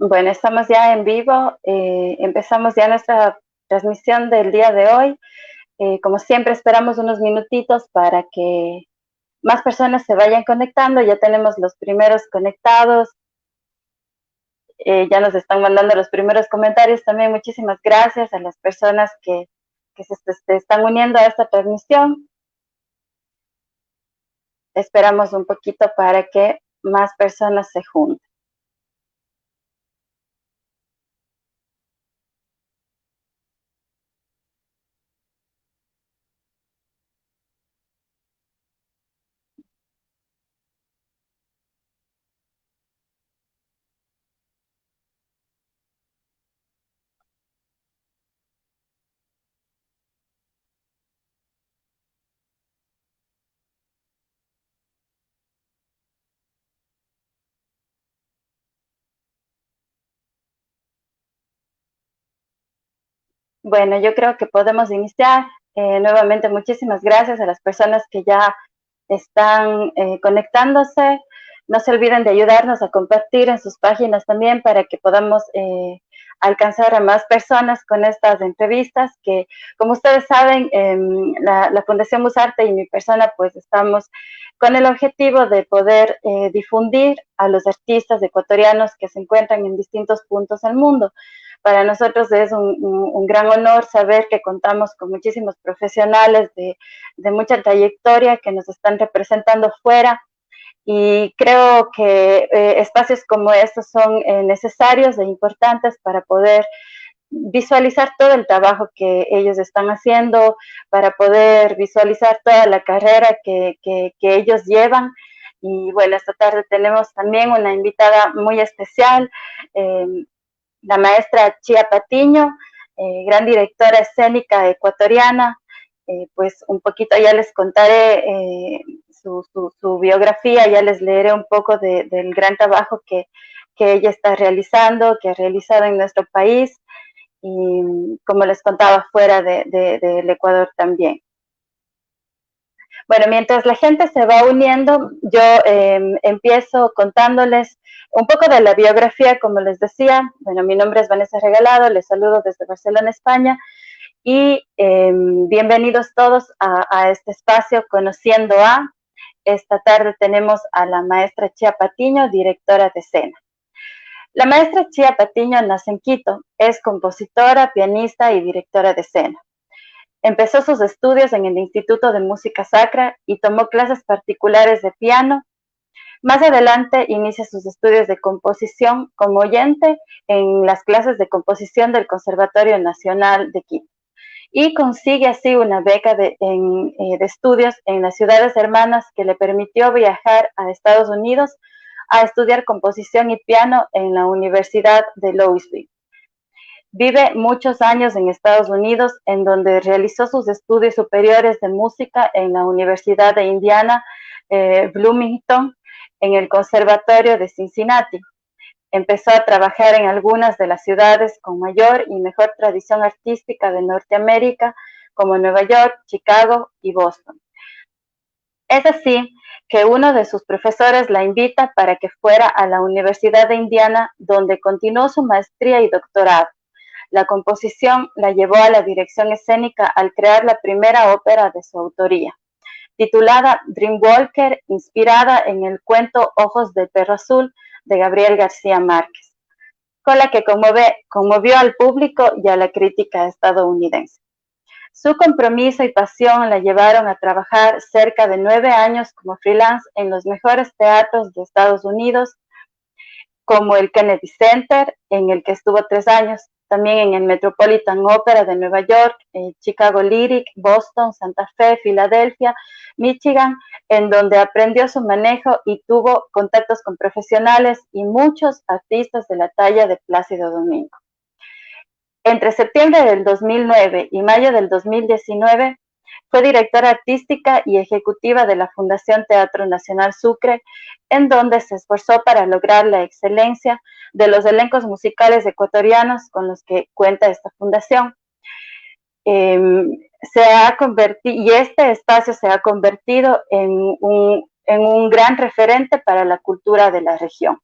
Bueno, estamos ya en vivo, empezamos ya nuestra transmisión del día de hoy. Como siempre, esperamos unos minutitos para que más personas se vayan conectando. Ya tenemos los primeros conectados, ya nos están mandando los primeros comentarios. También muchísimas gracias a las personas que se están uniendo a esta transmisión. Esperamos un poquito para que más personas se junten. Bueno, yo creo que podemos iniciar. Nuevamente, muchísimas gracias a las personas que ya están conectándose. No se olviden de ayudarnos a compartir en sus páginas también para que podamos alcanzar a más personas con estas entrevistas que, como ustedes saben, la Fundación Musarte y mi persona pues estamos con el objetivo de poder difundir a los artistas ecuatorianos que se encuentran en distintos puntos del mundo. Para nosotros es un gran honor saber que contamos con muchísimos profesionales de mucha trayectoria que nos están representando fuera y creo que espacios como estos son necesarios e importantes para poder visualizar todo el trabajo que ellos están haciendo, para poder visualizar toda la carrera que ellos llevan. Y bueno, esta tarde tenemos también una invitada muy especial, eh, la maestra Chía Patiño, gran directora escénica ecuatoriana. Pues un poquito ya les contaré su biografía, ya les leeré un poco del gran trabajo que ella está realizando, que ha realizado en nuestro país y como les contaba fuera del Ecuador también. Bueno, mientras la gente se va uniendo, yo empiezo contándoles un poco de la biografía, como les decía. Bueno, mi nombre es Vanessa Regalado, les saludo desde Barcelona, España, y bienvenidos todos a este espacio Conociendo a. Esta tarde tenemos a la maestra Chía Patiño, directora de escena. La maestra Chía Patiño nace en Quito, es compositora, pianista y directora de escena. Empezó sus estudios en el Instituto de Música Sacra y tomó clases particulares de piano. Más adelante inicia sus estudios de composición como oyente en las clases de composición del Conservatorio Nacional de Quito y consigue así una beca de estudios en las ciudades hermanas que le permitió viajar a Estados Unidos a estudiar composición y piano en la Universidad de Louisville. Vive muchos años en Estados Unidos, en donde realizó sus estudios superiores de música en la Universidad de Indiana, Bloomington, en el Conservatorio de Cincinnati. Empezó a trabajar en algunas de las ciudades con mayor y mejor tradición artística de Norteamérica, como Nueva York, Chicago y Boston. Es así que uno de sus profesores la invita para que fuera a la Universidad de Indiana, donde continuó su maestría y doctorado. La composición la llevó a la dirección escénica al crear la primera ópera de su autoría, titulada Dreamwalker, inspirada en el cuento Ojos del Perro Azul de Gabriel García Márquez, con la que conmovió al público y a la crítica estadounidense. Su compromiso y pasión la llevaron a trabajar cerca de 9 años como freelance en los mejores teatros de Estados Unidos, como el Kennedy Center, en el que estuvo 3 años, también en el Metropolitan Opera de Nueva York, Chicago Lyric, Boston, Santa Fe, Filadelfia, Michigan, en donde aprendió su manejo y tuvo contactos con profesionales y muchos artistas de la talla de Plácido Domingo. Entre septiembre del 2009 y mayo del 2019, fue directora artística y ejecutiva de la Fundación Teatro Nacional Sucre, en donde se esforzó para lograr la excelencia de los elencos musicales ecuatorianos con los que cuenta esta fundación. Y este espacio se ha convertido en un gran referente para la cultura de la región.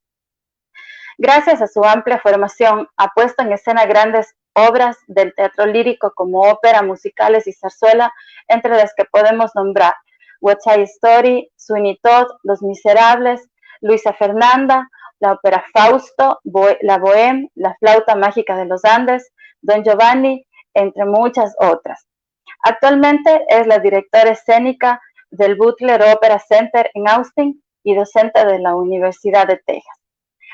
Gracias a su amplia formación, ha puesto en escena grandes obras del teatro lírico como ópera, musicales y zarzuela, entre las que podemos nombrar West Side Story, Sweeney Todd, Los Miserables, Luisa Fernanda, la ópera Fausto, La Bohème, La Flauta Mágica de los Andes, Don Giovanni, entre muchas otras. Actualmente es la directora escénica del Butler Opera Center en Austin y docente de la Universidad de Texas.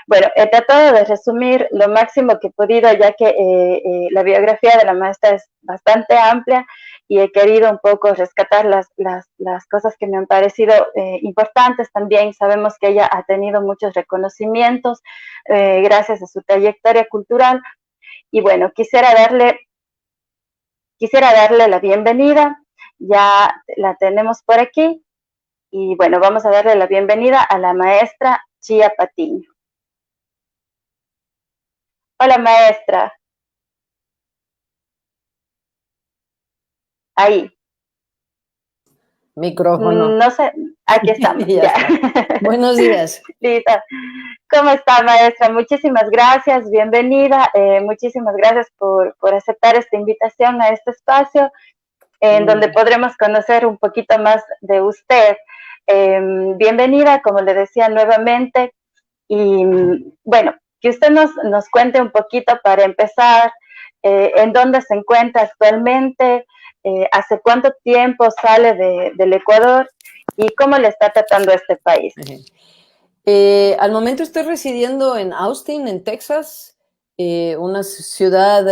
Bueno, he tratado de resumir lo máximo que he podido, ya que la biografía de la maestra es bastante amplia y he querido un poco rescatar las cosas que me han parecido importantes también. Sabemos que ella ha tenido muchos reconocimientos gracias a su trayectoria cultural. Y bueno, quisiera darle la bienvenida, ya la tenemos por aquí. Y bueno, vamos a darle la bienvenida a la maestra Chía Patiño. Hola, maestra. Ahí. Micrófono. No sé, aquí estamos. Ya. Buenos días. Listo. ¿Cómo está, maestra? Muchísimas gracias, bienvenida. Muchísimas gracias por aceptar esta invitación a este espacio en donde podremos conocer un poquito más de usted. Bienvenida, como le decía nuevamente. Y bueno, que usted nos cuente un poquito para empezar en dónde se encuentra actualmente, hace cuánto tiempo sale del Ecuador y cómo le está tratando este país. Al momento estoy residiendo en Austin, en Texas, una ciudad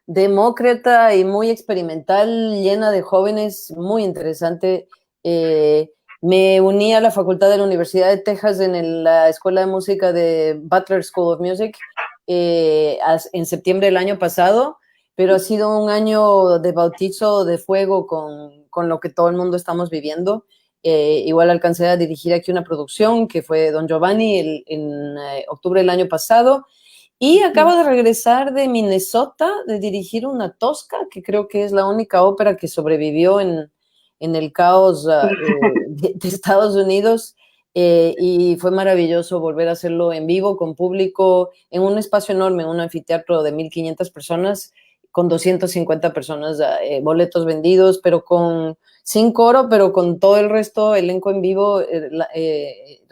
demócrata y muy experimental, llena de jóvenes, muy interesante. Me uní a la facultad de la Universidad de Texas en la Escuela de Música de Butler School of Music en septiembre del año pasado, pero ha sido un año de bautizo de fuego con lo que todo el mundo estamos viviendo. Igual alcancé a dirigir aquí una producción que fue Don Giovanni en octubre del año pasado. Y acabo de regresar de Minnesota de dirigir una Tosca, que creo que es la única ópera que sobrevivió en el caos de Estados Unidos. Y fue maravilloso volver a hacerlo en vivo, con público, en un espacio enorme, un anfiteatro de 1,500 personas, con 250 personas, boletos vendidos, pero sin coro, pero con todo el resto, elenco en vivo,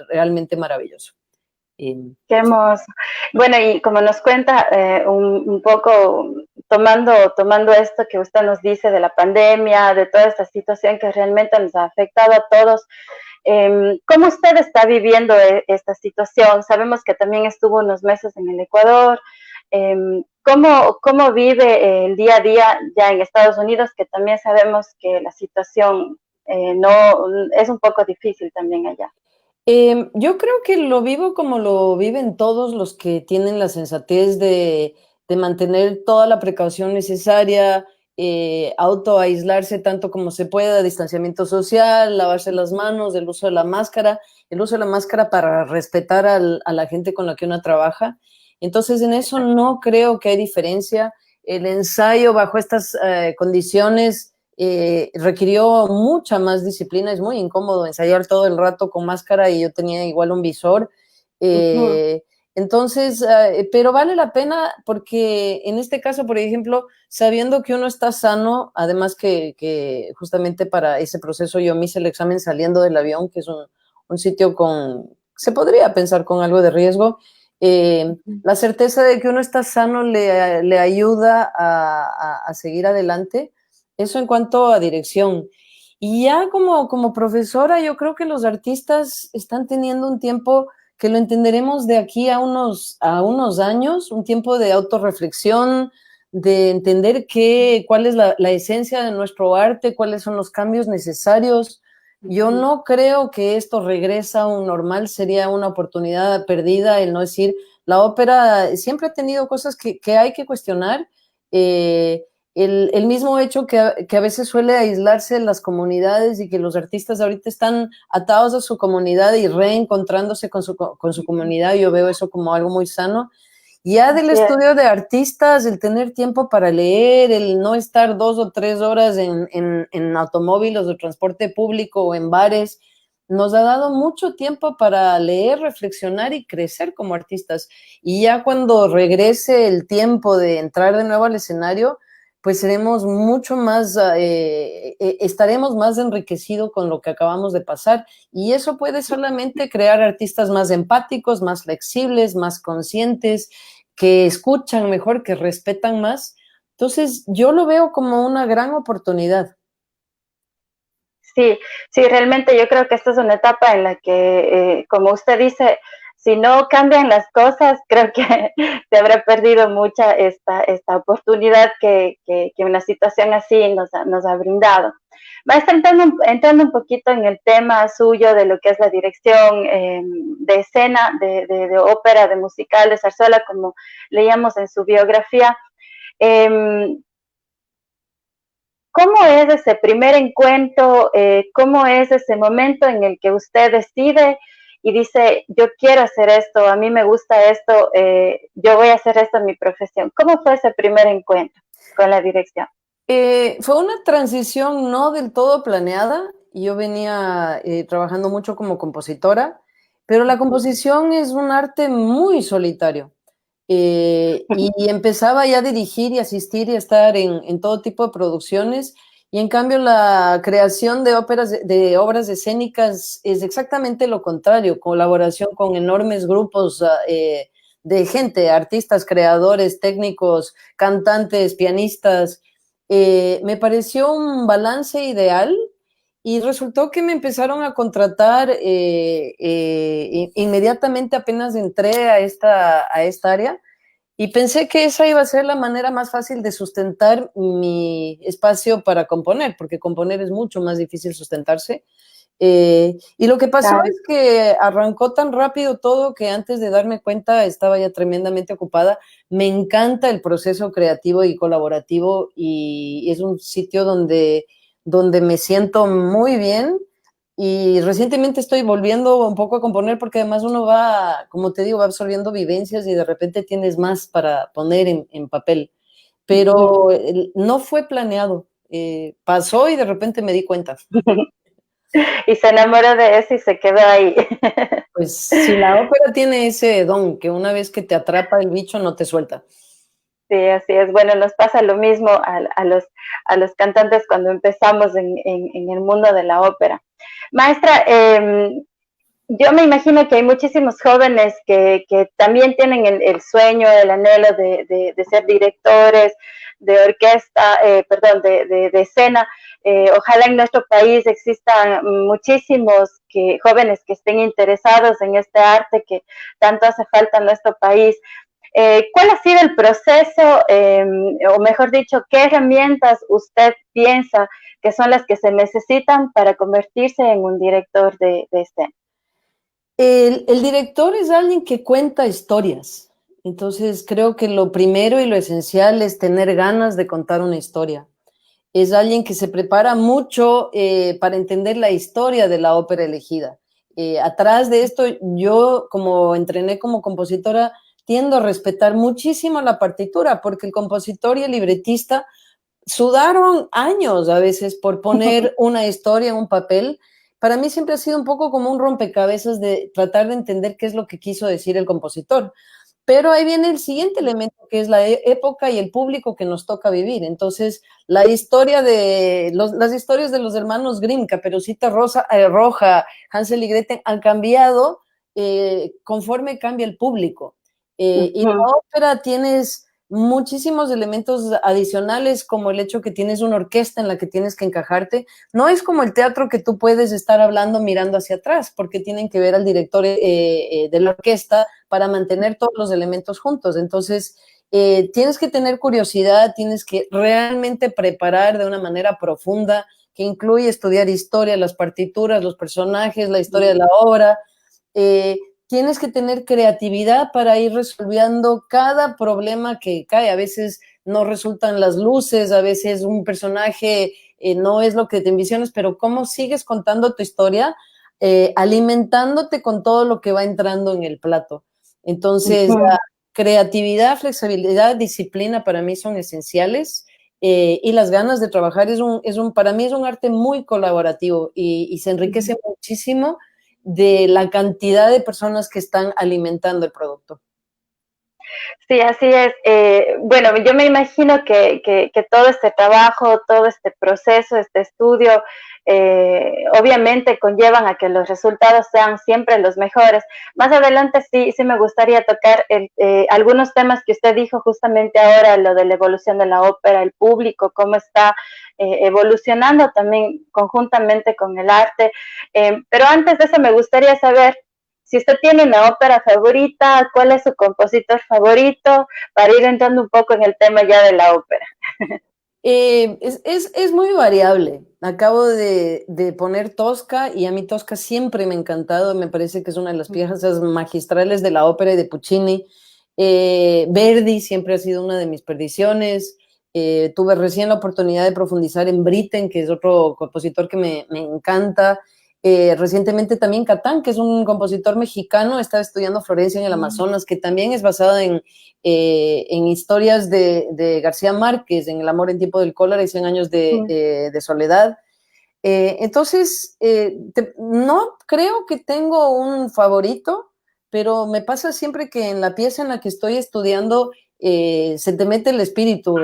realmente maravilloso. Qué hermoso. Bueno, y como nos cuenta un poco, tomando esto que usted nos dice de la pandemia, de toda esta situación que realmente nos ha afectado a todos, ¿cómo usted está viviendo esta situación? Sabemos que también estuvo unos meses en el Ecuador. ¿Cómo vive el día a día ya en Estados Unidos, que también sabemos que la situación no es un poco difícil también allá? Yo creo que lo vivo como lo viven todos los que tienen la sensatez de mantener toda la precaución necesaria, autoaislarse tanto como se pueda, distanciamiento social, lavarse las manos, el uso de la máscara para respetar a la gente con la que uno trabaja. Entonces, en eso no creo que hay diferencia. El ensayo bajo estas condiciones requirió mucha más disciplina, es muy incómodo ensayar todo el rato con máscara y yo tenía igual un visor. Entonces, pero vale la pena porque en este caso, por ejemplo, sabiendo que uno está sano, además que justamente para ese proceso yo me hice el examen saliendo del avión, que es un sitio se podría pensar con algo de riesgo, la certeza de que uno está sano le ayuda a seguir adelante. Eso en cuanto a dirección. Y ya como profesora, yo creo que los artistas están teniendo un tiempo que lo entenderemos de aquí a unos años, un tiempo de autorreflexión, de entender cuál es la esencia de nuestro arte, cuáles son los cambios necesarios. Yo no creo que esto regresa a un normal, sería una oportunidad perdida el no decir, la ópera siempre ha tenido cosas que hay que cuestionar. El mismo hecho que a veces suele aislarse en las comunidades y que los artistas ahorita están atados a su comunidad y reencontrándose con su comunidad, yo veo eso como algo muy sano. Ya del estudio de artistas, el tener tiempo para leer, el no estar 2 o 3 horas en automóviles de transporte público o en bares, nos ha dado mucho tiempo para leer, reflexionar y crecer como artistas. Y ya cuando regrese el tiempo de entrar de nuevo al escenario, pues seremos mucho más, estaremos más enriquecidos con lo que acabamos de pasar. Y eso puede solamente crear artistas más empáticos, más flexibles, más conscientes, que escuchan mejor, que respetan más. Entonces, yo lo veo como una gran oportunidad. Sí, sí, realmente yo creo que esta es una etapa en la que, como usted dice, si no cambian las cosas, creo que se habrá perdido mucha esta oportunidad que una situación así nos ha brindado. Maestra, entrando un poquito en el tema suyo de lo que es la dirección de escena, de ópera, de musical, de zarzuela, como leíamos en su biografía, eh, ¿cómo es ese primer encuentro? ¿Cómo es ese momento en el que usted decide y dice, yo quiero hacer esto, a mí me gusta esto, yo voy a hacer esto en mi profesión? ¿Cómo fue ese primer encuentro con la dirección? Fue una transición no del todo planeada. Yo venía trabajando mucho como compositora, pero la composición es un arte muy solitario. Y empezaba ya a dirigir y asistir y estar en todo tipo de producciones. Y en cambio la creación de óperas, de obras escénicas es exactamente lo contrario, colaboración con enormes grupos de gente, artistas, creadores, técnicos, cantantes, pianistas. Me pareció un balance ideal y resultó que me empezaron a contratar inmediatamente apenas entré a esta área y pensé que esa iba a ser la manera más fácil de sustentar mi espacio para componer, porque componer es mucho más difícil sustentarse. Y lo que pasó Claro. es que arrancó tan rápido todo que antes de darme cuenta estaba ya tremendamente ocupada. Me encanta el proceso creativo y colaborativo y es un sitio donde me siento muy bien y recientemente estoy volviendo un poco a componer porque además uno va, como te digo, va absorbiendo vivencias y de repente tienes más para poner en papel. Pero no fue planeado, pasó y de repente me di cuenta. Y se enamoró de eso y se quedó ahí. Pues si la ópera tiene ese don, que una vez que te atrapa el bicho no te suelta. Sí, así es. Bueno, nos pasa lo mismo a los cantantes cuando empezamos en el mundo de la ópera. Maestra, yo me imagino que hay muchísimos jóvenes que también tienen el sueño, el anhelo de ser directores de orquesta, perdón, de escena. Ojalá en nuestro país existan muchísimos jóvenes que estén interesados en este arte que tanto hace falta en nuestro país. ¿Cuál ha sido el proceso, o mejor dicho, qué herramientas usted piensa que son las que se necesitan para convertirse en un director de escena? El director es alguien que cuenta historias. Entonces creo que lo primero y lo esencial es tener ganas de contar una historia. Es alguien que se prepara mucho para entender la historia de la ópera elegida. Atrás de esto, yo como entrené como compositora, tiendo a respetar muchísimo la partitura, porque el compositor y el libretista sudaron años a veces por poner una historia en un papel. Para mí siempre ha sido un poco como un rompecabezas de tratar de entender qué es lo que quiso decir el compositor. Pero ahí viene el siguiente elemento, que es la época y el público que nos toca vivir. Entonces, la historia las historias de los hermanos Grimm, Caperucita Roja, Hansel y Gretel, han cambiado conforme cambia el público. Y la ópera tienes muchísimos elementos adicionales, como el hecho que tienes una orquesta en la que tienes que encajarte. No es como el teatro que tú puedes estar hablando mirando hacia atrás, porque tienen que ver al director de la orquesta para mantener todos los elementos juntos. Entonces, tienes que tener curiosidad, tienes que realmente preparar de una manera profunda, que incluye estudiar historia, las partituras, los personajes, la historia de la obra. Tienes que tener creatividad para ir resolviendo cada problema que cae. A veces no resultan las luces, a veces un personaje no es lo que te envisiones, pero cómo sigues contando tu historia, alimentándote con todo lo que va entrando en el plato. Entonces, la creatividad, flexibilidad, disciplina para mí son esenciales y las ganas de trabajar. Para mí es un arte muy colaborativo y se enriquece muchísimo de la cantidad de personas que están alimentando el producto. Sí, así es. Bueno, yo me imagino que todo este trabajo, todo este proceso, este estudio, obviamente conllevan a que los resultados sean siempre los mejores. Más adelante sí me gustaría tocar algunos temas que usted dijo justamente ahora, lo de la evolución de la ópera, el público, cómo está evolucionando también conjuntamente con el arte. Pero antes de eso me gustaría saber si usted tiene una ópera favorita, ¿cuál es su compositor favorito? Para ir entrando un poco en el tema ya de la ópera. Es muy variable. Acabo de poner Tosca y a mí Tosca siempre me ha encantado. Me parece que es una de las piezas magistrales de la ópera y de Puccini. Verdi siempre ha sido una de mis perdiciones. Tuve recién la oportunidad de profundizar en Britten, que es otro compositor que me encanta. Recientemente también Catán, que es un compositor mexicano, estaba estudiando Florencia en el Amazonas, que también es basada en historias de García Márquez, en El amor en tiempo del cólera y 100 años de soledad. Entonces, no creo que tengo un favorito, pero me pasa siempre que en la pieza en la que estoy estudiando se te mete el espíritu,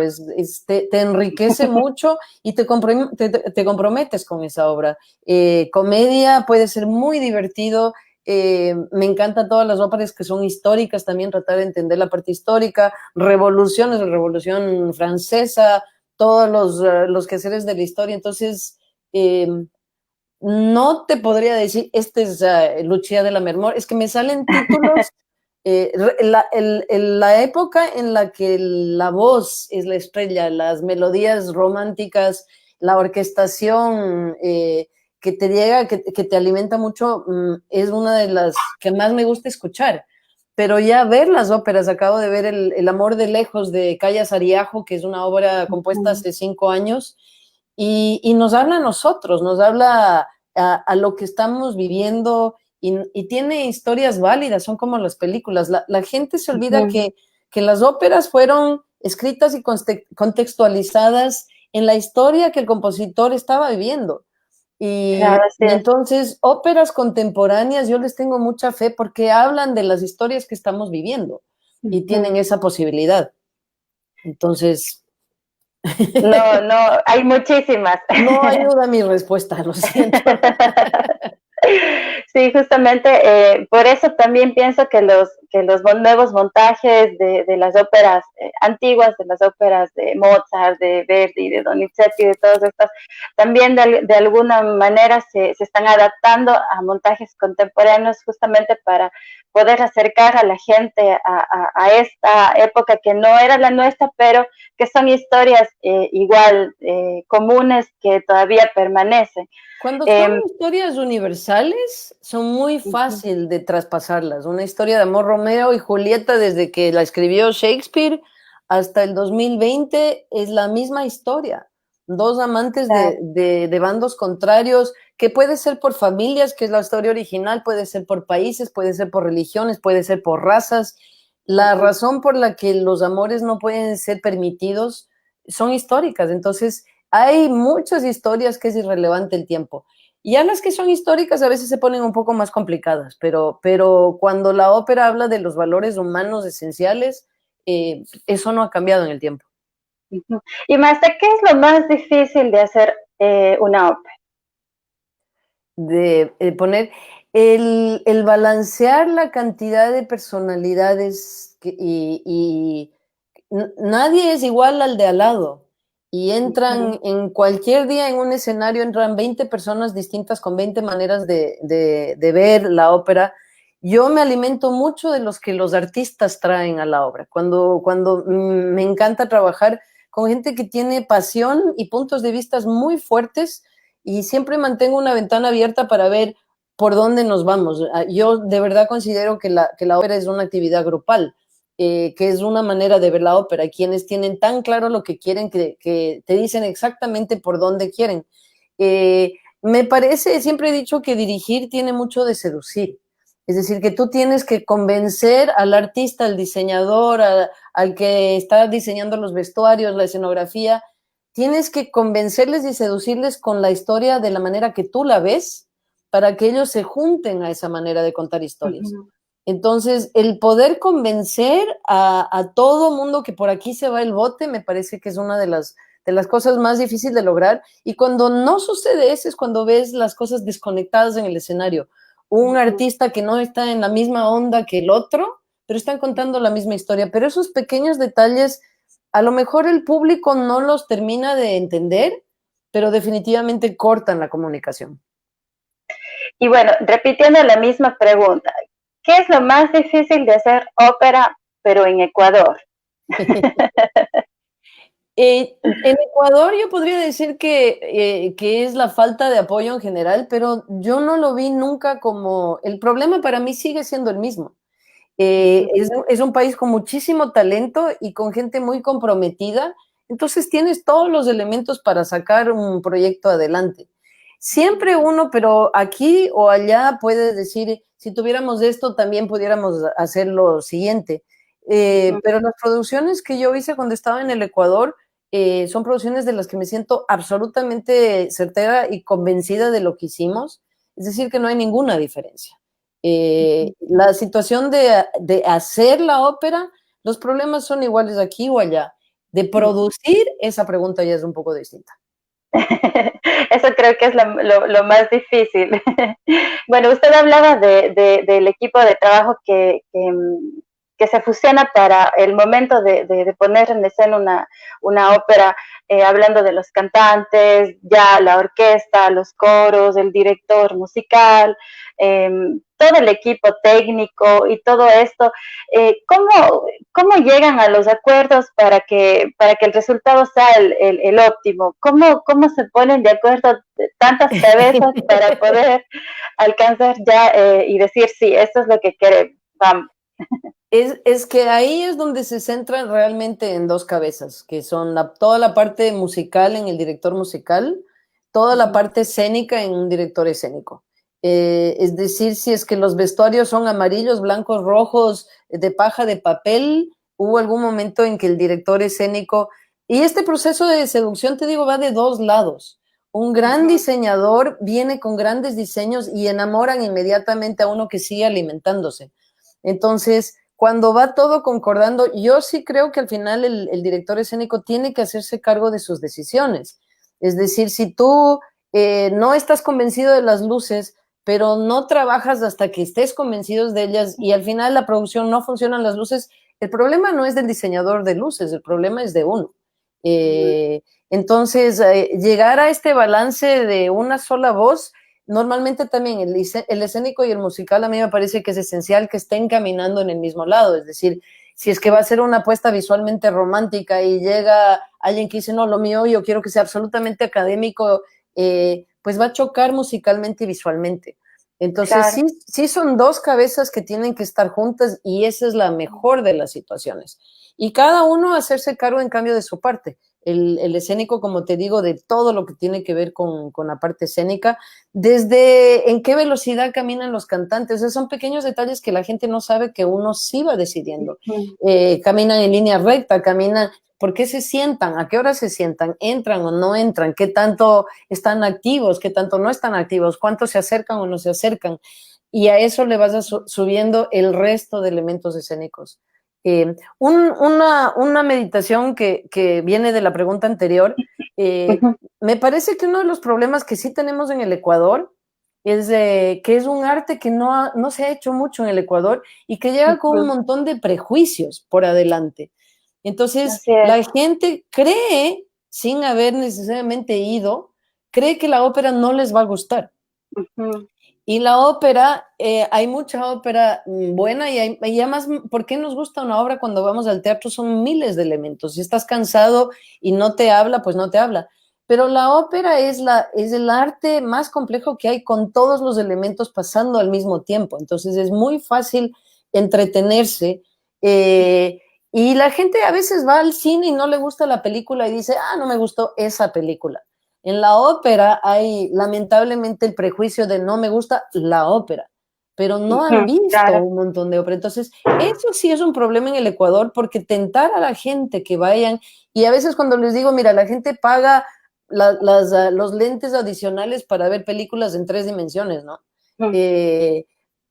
te enriquece mucho y te comprometes con esa obra. Comedia puede ser muy divertido. Me encantan todas las óperas que son históricas, también tratar de entender la parte histórica, revoluciones, la Revolución Francesa, todos los quehaceres de la historia. Entonces, no te podría decir, este es Lucia de Lammermoor, es que me salen títulos. La época en la que la voz es la estrella, las melodías románticas, la orquestación que te llega, que te alimenta mucho, es una de las que más me gusta escuchar. Pero ya ver las óperas, acabo de ver El amor de lejos de Callas Ariajo, que es una obra compuesta hace 5 años, y nos habla a nosotros, nos habla a lo que estamos viviendo y tiene historias válidas, son como las películas. La gente se olvida que las óperas fueron escritas y contextualizadas en la historia que el compositor estaba viviendo. Claro, Y entonces, óperas contemporáneas, yo les tengo mucha fe porque hablan de las historias que estamos viviendo y tienen esa posibilidad. Entonces, no, hay muchísimas. no ayuda mi respuesta, lo siento. Sí, justamente por eso también pienso que los nuevos montajes de las óperas antiguas, de las óperas de Mozart, de Verdi, de Donizetti, de todas estas, también de alguna manera se están adaptando a montajes contemporáneos justamente para poder acercar a la gente a esta época que no era la nuestra, pero que son historias igual comunes que todavía permanecen. Cuando son historias universales, son muy fácil de traspasarlas. Una historia de amor, Romeo y Julieta, desde que la escribió Shakespeare hasta el 2020, es la misma historia. Dos amantes de bandos contrarios, que puede ser por familias, que es la historia original, puede ser por países, puede ser por religiones, puede ser por razas. La razón por la que los amores no pueden ser permitidos son históricas. Entonces, hay muchas historias que es irrelevante el tiempo. Y ya las que son históricas a veces se ponen un poco más complicadas, pero cuando la ópera habla de los valores humanos esenciales, eso no ha cambiado en el tiempo. Y Marta, ¿qué es lo más difícil de hacer una ópera? De poner el balancear la cantidad de personalidades y nadie es igual al de al lado. Y entran en cualquier día en un escenario, entran 20 personas distintas con 20 maneras de ver la ópera. Yo me alimento mucho de los que los artistas traen a la obra. Cuando me encanta trabajar con gente que tiene pasión y puntos de vista muy fuertes, y siempre mantengo una ventana abierta para ver por dónde nos vamos. Yo de verdad considero que la ópera es una actividad grupal. Que es una manera de ver la ópera. Quienes tienen tan claro lo que quieren que te dicen exactamente por dónde quieren. Me parece, siempre he dicho que dirigir tiene mucho de seducir. Es decir, que tú tienes que convencer al artista, al diseñador, al que está diseñando los vestuarios, la escenografía, tienes que convencerles y seducirles con la historia de la manera que tú la ves para que ellos se junten a esa manera de contar historias. Entonces, el poder convencer a todo mundo que por aquí se va el bote me parece que es una de las cosas más difíciles de lograr. Y cuando no sucede eso es cuando ves las cosas desconectadas en el escenario. Un artista que no está en la misma onda que el otro, pero están contando la misma historia. Pero esos pequeños detalles, a lo mejor el público no los termina de entender, pero definitivamente cortan la comunicación. Y bueno, repitiendo la misma pregunta, ¿qué es lo más difícil de hacer ópera, pero en Ecuador? En Ecuador yo podría decir que es la falta de apoyo en general, pero yo no lo vi nunca como... El problema para mí sigue siendo el mismo. Es un país con muchísimo talento y con gente muy comprometida, entonces tienes todos los elementos para sacar un proyecto adelante. Siempre uno, pero aquí o allá puedes decir, si tuviéramos esto, también pudiéramos hacer lo siguiente. Pero las producciones que yo hice cuando estaba en el Ecuador son producciones de las que me siento absolutamente certera y convencida de lo que hicimos, es decir, que no hay ninguna diferencia. La situación de hacer la ópera, los problemas son iguales aquí o allá. De producir, esa pregunta ya es un poco distinta. Eso creo que es lo más difícil. Bueno, usted hablaba del equipo de trabajo que se fusiona para el momento de poner en escena una ópera, hablando de los cantantes, ya la orquesta, los coros, el director musical, todo el equipo técnico y todo esto. ¿Cómo llegan a los acuerdos para que el resultado sea el óptimo? ¿Cómo se ponen de acuerdo tantas cabezas para poder alcanzar ya y decir, sí, esto es lo que queremos, vamos? Es que ahí es donde se centran realmente en dos cabezas, que son toda la parte musical en el director musical, toda la parte escénica en un director escénico. Es decir, si es que los vestuarios son amarillos, blancos, rojos, de paja, de papel, hubo algún momento en que el director escénico, y este proceso de seducción, te digo, va de dos lados. Un gran diseñador viene con grandes diseños y enamoran inmediatamente a uno que sigue alimentándose. Entonces, cuando va todo concordando, yo sí creo que al final el director escénico tiene que hacerse cargo de sus decisiones. Es decir, si tú no estás convencido de las luces, pero no trabajas hasta que estés convencidos de ellas y al final la producción no funcionan las luces, el problema no es del diseñador de luces, el problema es de uno. Entonces, llegar a este balance de una sola voz, normalmente también el escénico y el musical a mí me parece que es esencial que estén caminando en el mismo lado, es decir, si es que va a ser una apuesta visualmente romántica y llega alguien que dice, no, lo mío yo quiero que sea absolutamente académico, pues va a chocar musicalmente y visualmente. Entonces, claro, sí son dos cabezas que tienen que estar juntas y esa es la mejor de las situaciones. Y cada uno hacerse cargo en cambio de su parte. El escénico, como te digo, de todo lo que tiene que ver con la parte escénica, desde en qué velocidad caminan los cantantes, esos son pequeños detalles que la gente no sabe que uno sí va decidiendo. Caminan en línea recta, caminan, ¿por qué se sientan? ¿A qué hora se sientan? ¿Entran o no entran? ¿Qué tanto están activos? ¿Qué tanto no están activos? ¿Cuánto se acercan o no se acercan? Y a eso le vas subiendo el resto de elementos escénicos. Una meditación que viene de la pregunta anterior, me parece que uno de los problemas que sí tenemos en el Ecuador es que es un arte que no se ha hecho mucho en el Ecuador y que llega con un montón de prejuicios por adelante. Entonces, la gente cree, sin haber necesariamente ido, cree que la ópera no les va a gustar. Y la ópera, hay mucha ópera buena y además, ¿por qué nos gusta una obra cuando vamos al teatro? Son miles de elementos. Si estás cansado y no te habla, pues no te habla. Pero la ópera es el arte más complejo que hay con todos los elementos pasando al mismo tiempo. Entonces es muy fácil entretenerse. Y la gente a veces va al cine y no le gusta la película y dice, no me gustó esa película. En la ópera hay lamentablemente el prejuicio de no me gusta la ópera. pero no han visto claro. un montón de ópera. Entonces, eso sí es un problema en el Ecuador, porque tentar a la gente que vayan, y a veces cuando les digo, mira, la gente paga los lentes adicionales para ver películas en 3 dimensiones, ¿no?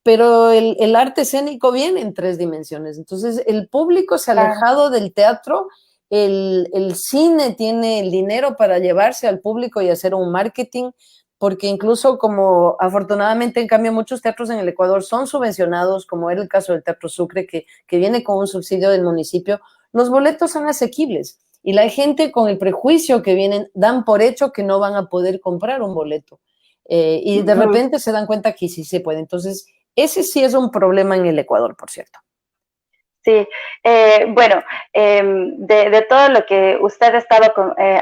Pero el arte escénico viene en 3 dimensiones. Entonces, el público se ha Claro. alejado del teatro, el cine tiene el dinero para llevarse al público y hacer un marketing, porque incluso como afortunadamente en cambio muchos teatros en el Ecuador son subvencionados, como era el caso del Teatro Sucre, que viene con un subsidio del municipio, los boletos son asequibles y la gente con el prejuicio que vienen dan por hecho que no van a poder comprar un boleto. Y de repente se dan cuenta que sí se puede. Entonces, ese sí es un problema en el Ecuador, por cierto. Sí, bueno, de todo lo que usted estaba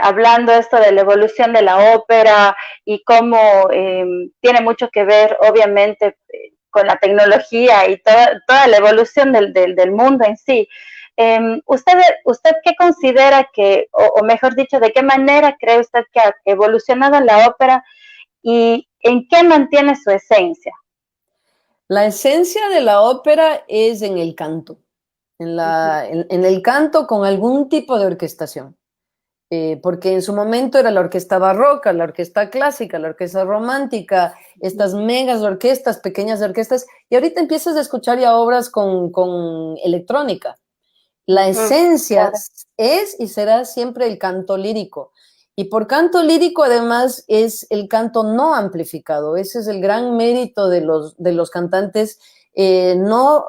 hablando, esto de la evolución de la ópera y cómo tiene mucho que ver, obviamente, con la tecnología y toda la evolución del mundo en sí. ¿Usted qué considera que, o mejor dicho, de qué manera cree usted que ha evolucionado la ópera y en qué mantiene su esencia? La esencia de la ópera es en el canto, en el canto con algún tipo de orquestación. Porque en su momento era la orquesta barroca, la orquesta clásica, la orquesta romántica, estas megas orquestas, pequeñas orquestas, y ahorita empiezas a escuchar ya obras con electrónica. La esencia Claro. es y será siempre el canto lírico. Y por canto lírico, además, es el canto no amplificado. Ese es el gran mérito de los cantantes. No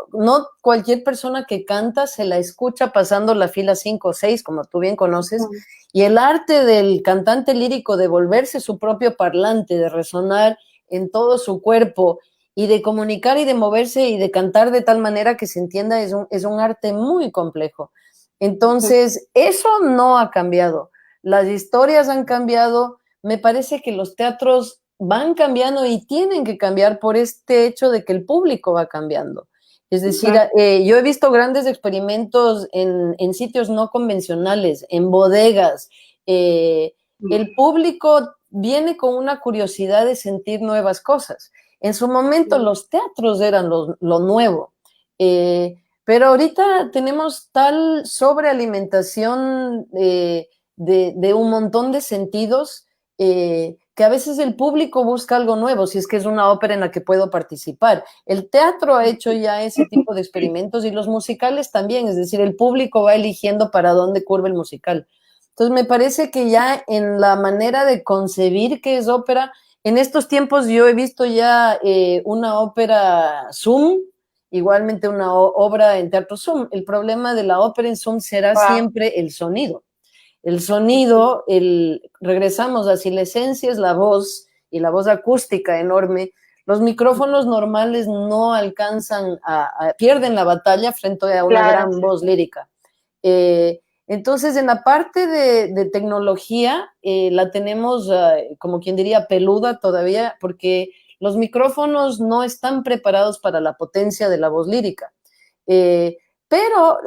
cualquier persona que canta se la escucha pasando la fila 5 o 6, como tú bien conoces. Y el arte del cantante lírico de volverse su propio parlante, de resonar en todo su cuerpo y de comunicar y de moverse y de cantar de tal manera que se entienda es un arte muy complejo. Entonces, eso no ha cambiado. Las historias han cambiado. Me parece que los teatros van cambiando y tienen que cambiar por este hecho de que el público va cambiando. Es decir, yo he visto grandes experimentos en sitios no convencionales, en bodegas. El público viene con una curiosidad de sentir nuevas cosas. En su momento los teatros eran lo nuevo, pero ahorita tenemos tal sobrealimentación de un montón de sentidos que a veces el público busca algo nuevo, si es que es una ópera en la que puedo participar. El teatro ha hecho ya ese tipo de experimentos y los musicales también, es decir, el público va eligiendo para dónde curva el musical. Entonces me parece que ya en la manera de concebir qué es ópera, en estos tiempos yo he visto ya una ópera Zoom, igualmente una obra en teatro Zoom. El problema de la ópera en Zoom será siempre el sonido. El sonido, regresamos a si la esencia es la voz y la voz acústica enorme, los micrófonos normales no alcanzan pierden la batalla frente a una gran voz lírica. Entonces, en la parte de tecnología, la tenemos, como quien diría, peluda todavía, porque los micrófonos no están preparados para la potencia de la voz lírica. Pero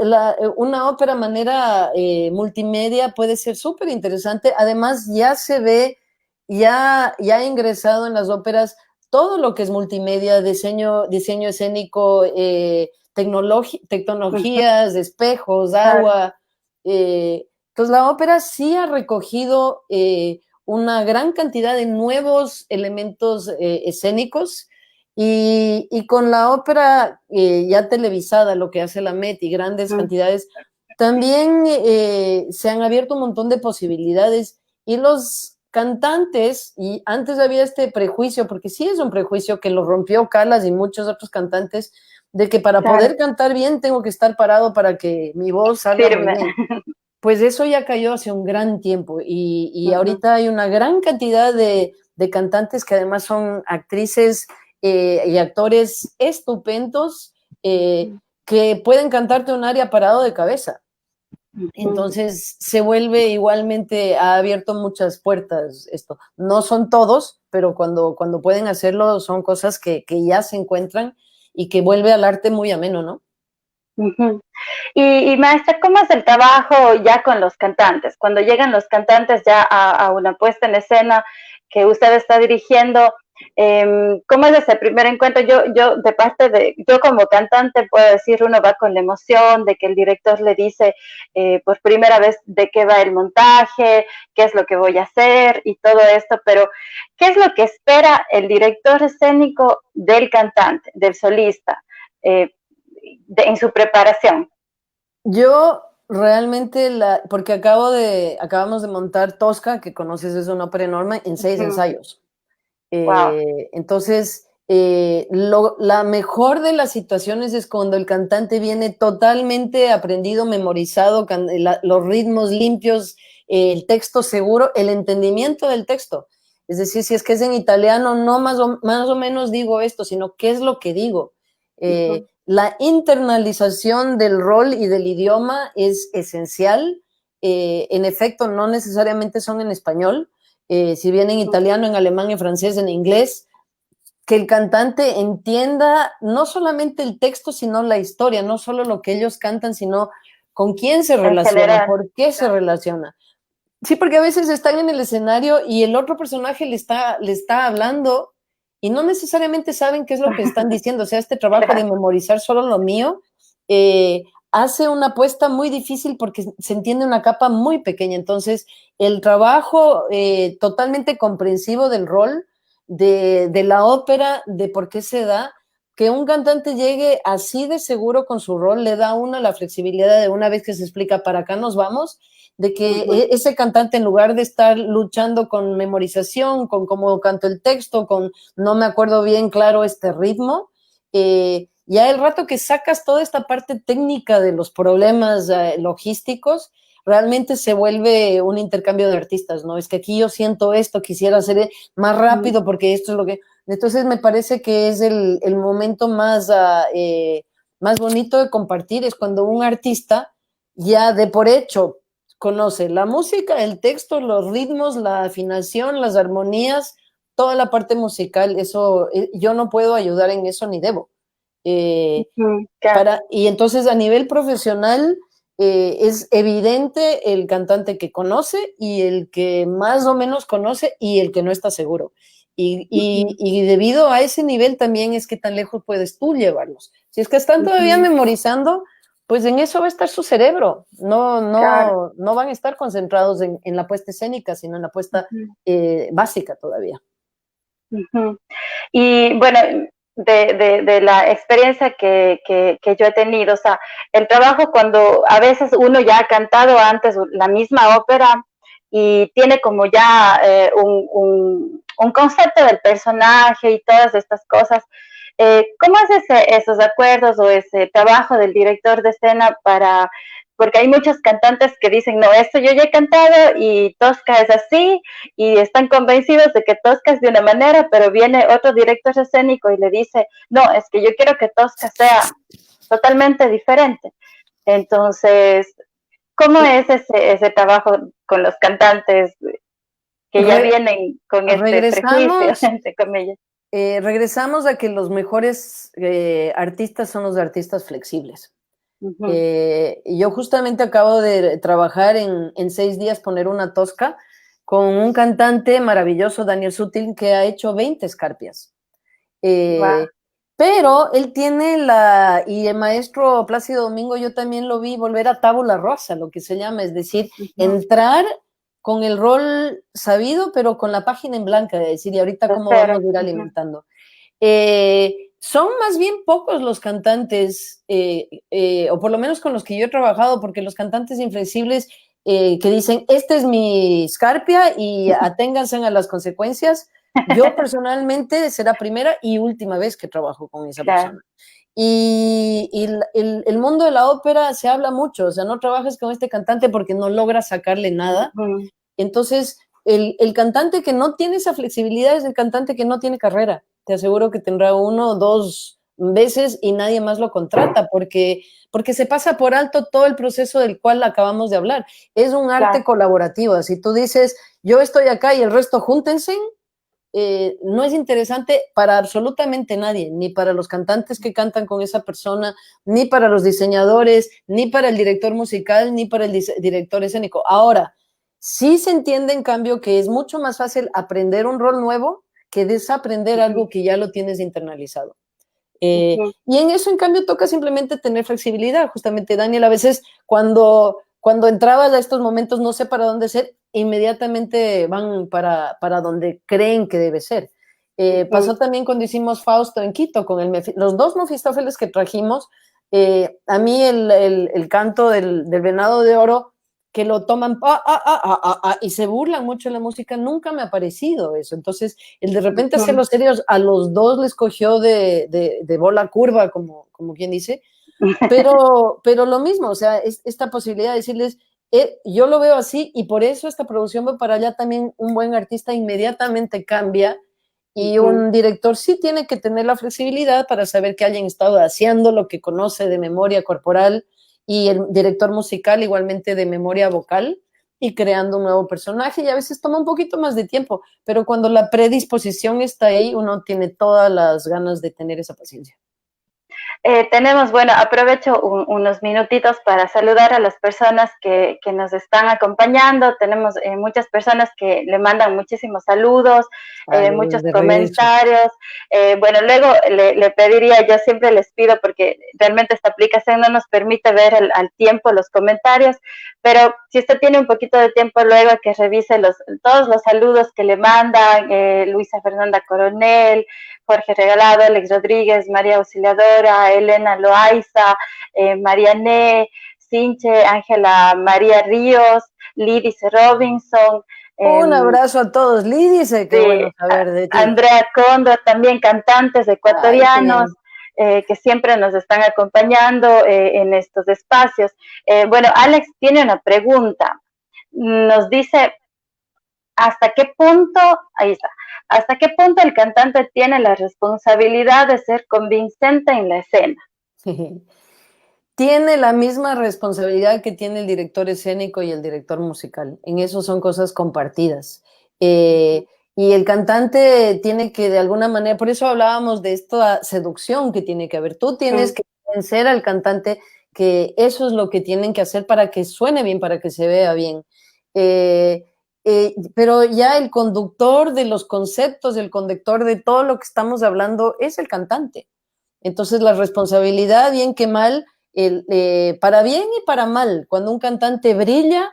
una ópera manera multimedia puede ser súper interesante. Además, ya se ve, ya ha ingresado en las óperas todo lo que es multimedia, diseño escénico, tecnologías, espejos, agua. Entonces, la ópera sí ha recogido una gran cantidad de nuevos elementos escénicos. Y con la ópera ya televisada, lo que hace la Met y grandes cantidades, también se han abierto un montón de posibilidades y los cantantes, y antes había este prejuicio, porque sí es un prejuicio que lo rompió Calas y muchos otros cantantes, de que para poder cantar bien tengo que estar parado para que mi voz salga muy bien. Pues eso ya cayó hace un gran tiempo y ahorita hay una gran cantidad de cantantes que además son actrices y actores estupendos que pueden cantarte un aria parado de cabeza. Entonces se vuelve igualmente, ha abierto muchas puertas esto. No son todos, pero cuando pueden hacerlo son cosas que ya se encuentran y que vuelve al arte muy ameno, ¿no? Y maestra, ¿cómo es el trabajo ya con los cantantes? Cuando llegan los cantantes ya a una puesta en escena que usted está dirigiendo, ¿Cómo es ese primer encuentro? De parte de, yo como cantante puedo decir, uno va con la emoción de que el director le dice por primera vez de qué va el montaje, qué es lo que voy a hacer y todo esto, pero ¿qué es lo que espera el director escénico del cantante, del solista, en su preparación? Yo realmente, porque acabamos de montar Tosca, que conoces, es una ópera enorme, en 6 ensayos. Wow. Entonces, la mejor de las situaciones es cuando el cantante viene totalmente aprendido, memorizado, los ritmos limpios, el texto seguro, el entendimiento del texto. Es decir, si es que es en italiano, no más o menos digo esto, sino qué es lo que digo. La internalización del rol y del idioma es esencial. En efecto, no necesariamente son en español, si bien en italiano, en alemán, en francés, en inglés, que el cantante entienda no solamente el texto, sino la historia, no solo lo que ellos cantan, sino con quién se En relaciona, general. por qué se relaciona. Sí, porque a veces están en el escenario y el otro personaje le está hablando y no necesariamente saben qué es lo que están diciendo. O sea, este trabajo de memorizar solo lo mío hace una apuesta muy difícil porque se entiende una capa muy pequeña. Entonces, el trabajo totalmente comprensivo del rol, de la ópera, de por qué se da, que un cantante llegue así de seguro con su rol, le da a uno la flexibilidad de una vez que se explica para acá nos vamos, de que ese cantante, en lugar de estar luchando con memorización, con cómo canto el texto, con no me acuerdo bien claro este ritmo, ya el rato que sacas toda esta parte técnica de los problemas logísticos, realmente se vuelve un intercambio de artistas, ¿no? Es que aquí yo siento esto, quisiera hacer más rápido porque esto es lo que... Entonces me parece que es el momento más bonito de compartir, es cuando un artista ya de por hecho conoce la música, el texto, los ritmos, la afinación, las armonías, toda la parte musical. Eso yo no puedo ayudar en eso ni debo. Claro. Y entonces a nivel profesional es evidente el cantante que conoce y el que más o menos conoce y el que no está seguro. Y debido a ese nivel también es que tan lejos puedes tú llevarlos. Si es que están todavía memorizando, pues en eso va a estar su cerebro. Claro. No van a estar concentrados en la puesta escénica, sino en la puesta básica todavía. Y bueno, de la experiencia que yo he tenido, o sea, el trabajo cuando a veces uno ya ha cantado antes la misma ópera y tiene como ya un concepto del personaje y todas estas cosas, ¿cómo es esos acuerdos o ese trabajo del director de escena para, porque hay muchos cantantes que dicen, no, esto yo ya he cantado y Tosca es así, y están convencidos de que Tosca es de una manera, pero viene otro director escénico y le dice, no, es que yo quiero que Tosca sea totalmente diferente. Entonces, ¿cómo es ese trabajo con los cantantes que ya vienen con este prejuicio, Regresamos entre comillas? Regresamos a que los mejores artistas son los artistas flexibles. Yo justamente acabo de trabajar en 6 días, poner una Tosca con un cantante maravilloso, Daniel Sutil, que ha hecho 20 escarpias. Wow. Pero él tiene y el maestro Plácido Domingo, yo también lo vi volver a tabula rasa, lo que se llama, es decir, entrar con el rol sabido, pero con la página en blanca, de decir, y ahorita cómo vamos a ir alimentando. Son más bien pocos los cantantes, o por lo menos con los que yo he trabajado, porque los cantantes inflexibles que dicen, esta es mi Scarpia y aténganse a las consecuencias, yo personalmente será primera y última vez que trabajo con esa persona. Y el mundo de la ópera se habla mucho, o sea, no trabajes con este cantante porque no logras sacarle nada. Entonces, el cantante que no tiene esa flexibilidad es el cantante que no tiene carrera. Te aseguro que tendrá 1 o 2 veces y nadie más lo contrata porque se pasa por alto todo el proceso del cual acabamos de hablar. Es un arte colaborativo. Si tú dices, yo estoy acá y el resto júntense, no es interesante para absolutamente nadie, ni para los cantantes que cantan con esa persona, ni para los diseñadores, ni para el director musical, ni para el director escénico. Ahora, sí se entiende, en cambio, que es mucho más fácil aprender un rol nuevo que desaprender algo que ya lo tienes internalizado. Y en eso, en cambio, toca simplemente tener flexibilidad. Justamente, Daniel, a veces cuando entrabas a estos momentos, no sé para dónde ser, inmediatamente van para donde creen que debe ser. Pasó también cuando hicimos Fausto en Quito, con los 2 Mefistófeles que trajimos. A mí el canto del venado de oro, que lo toman y se burlan mucho de la música, nunca me ha parecido eso. Entonces, el de repente hacerlo serios, a los 2 les cogió de bola curva, como quien dice, pero lo mismo, o sea, esta posibilidad de decirles, yo lo veo así y por eso esta producción va para allá. También un buen artista inmediatamente cambia y un director sí tiene que tener la flexibilidad para saber que hayan estado haciendo lo que conoce de memoria corporal, y el director musical igualmente de memoria vocal, y creando un nuevo personaje, y a veces toma un poquito más de tiempo, pero cuando la predisposición está ahí, uno tiene todas las ganas de tener esa paciencia. Tenemos, bueno, aprovecho unos minutitos para saludar a las personas que nos están acompañando. Tenemos muchas personas que le mandan muchísimos saludos, muchos comentarios. Bueno, luego le pediría, yo siempre les pido, porque realmente esta aplicación no nos permite ver al tiempo los comentarios, pero si usted tiene un poquito de tiempo luego, que revise todos los saludos que le mandan, Luisa Fernanda Coronel, Jorge Regalado, Alex Rodríguez, María Auxiliadora, Elena Loaiza, Mariané, Sinche, Ángela María Ríos, Lidice Robinson. Un abrazo a todos. Lidice, qué bueno saber de ti. Andrea Condra, también cantantes ecuatorianos. Que siempre nos están acompañando en estos espacios. Bueno, Alex tiene una pregunta. Nos dice, ¿hasta qué punto, ahí está, hasta qué punto el cantante tiene la responsabilidad de ser convincente en la escena? Tiene la misma responsabilidad que tiene el director escénico y el director musical. En eso son cosas compartidas. Y el cantante tiene que, de alguna manera, por eso hablábamos de esta seducción que tiene que haber. Tú tienes que convencer al cantante que eso es lo que tienen que hacer para que suene bien, para que se vea bien. Pero ya el conductor de los conceptos, el conductor de todo lo que estamos hablando es el cantante. Entonces, la responsabilidad, bien que mal, para bien y para mal, cuando un cantante brilla,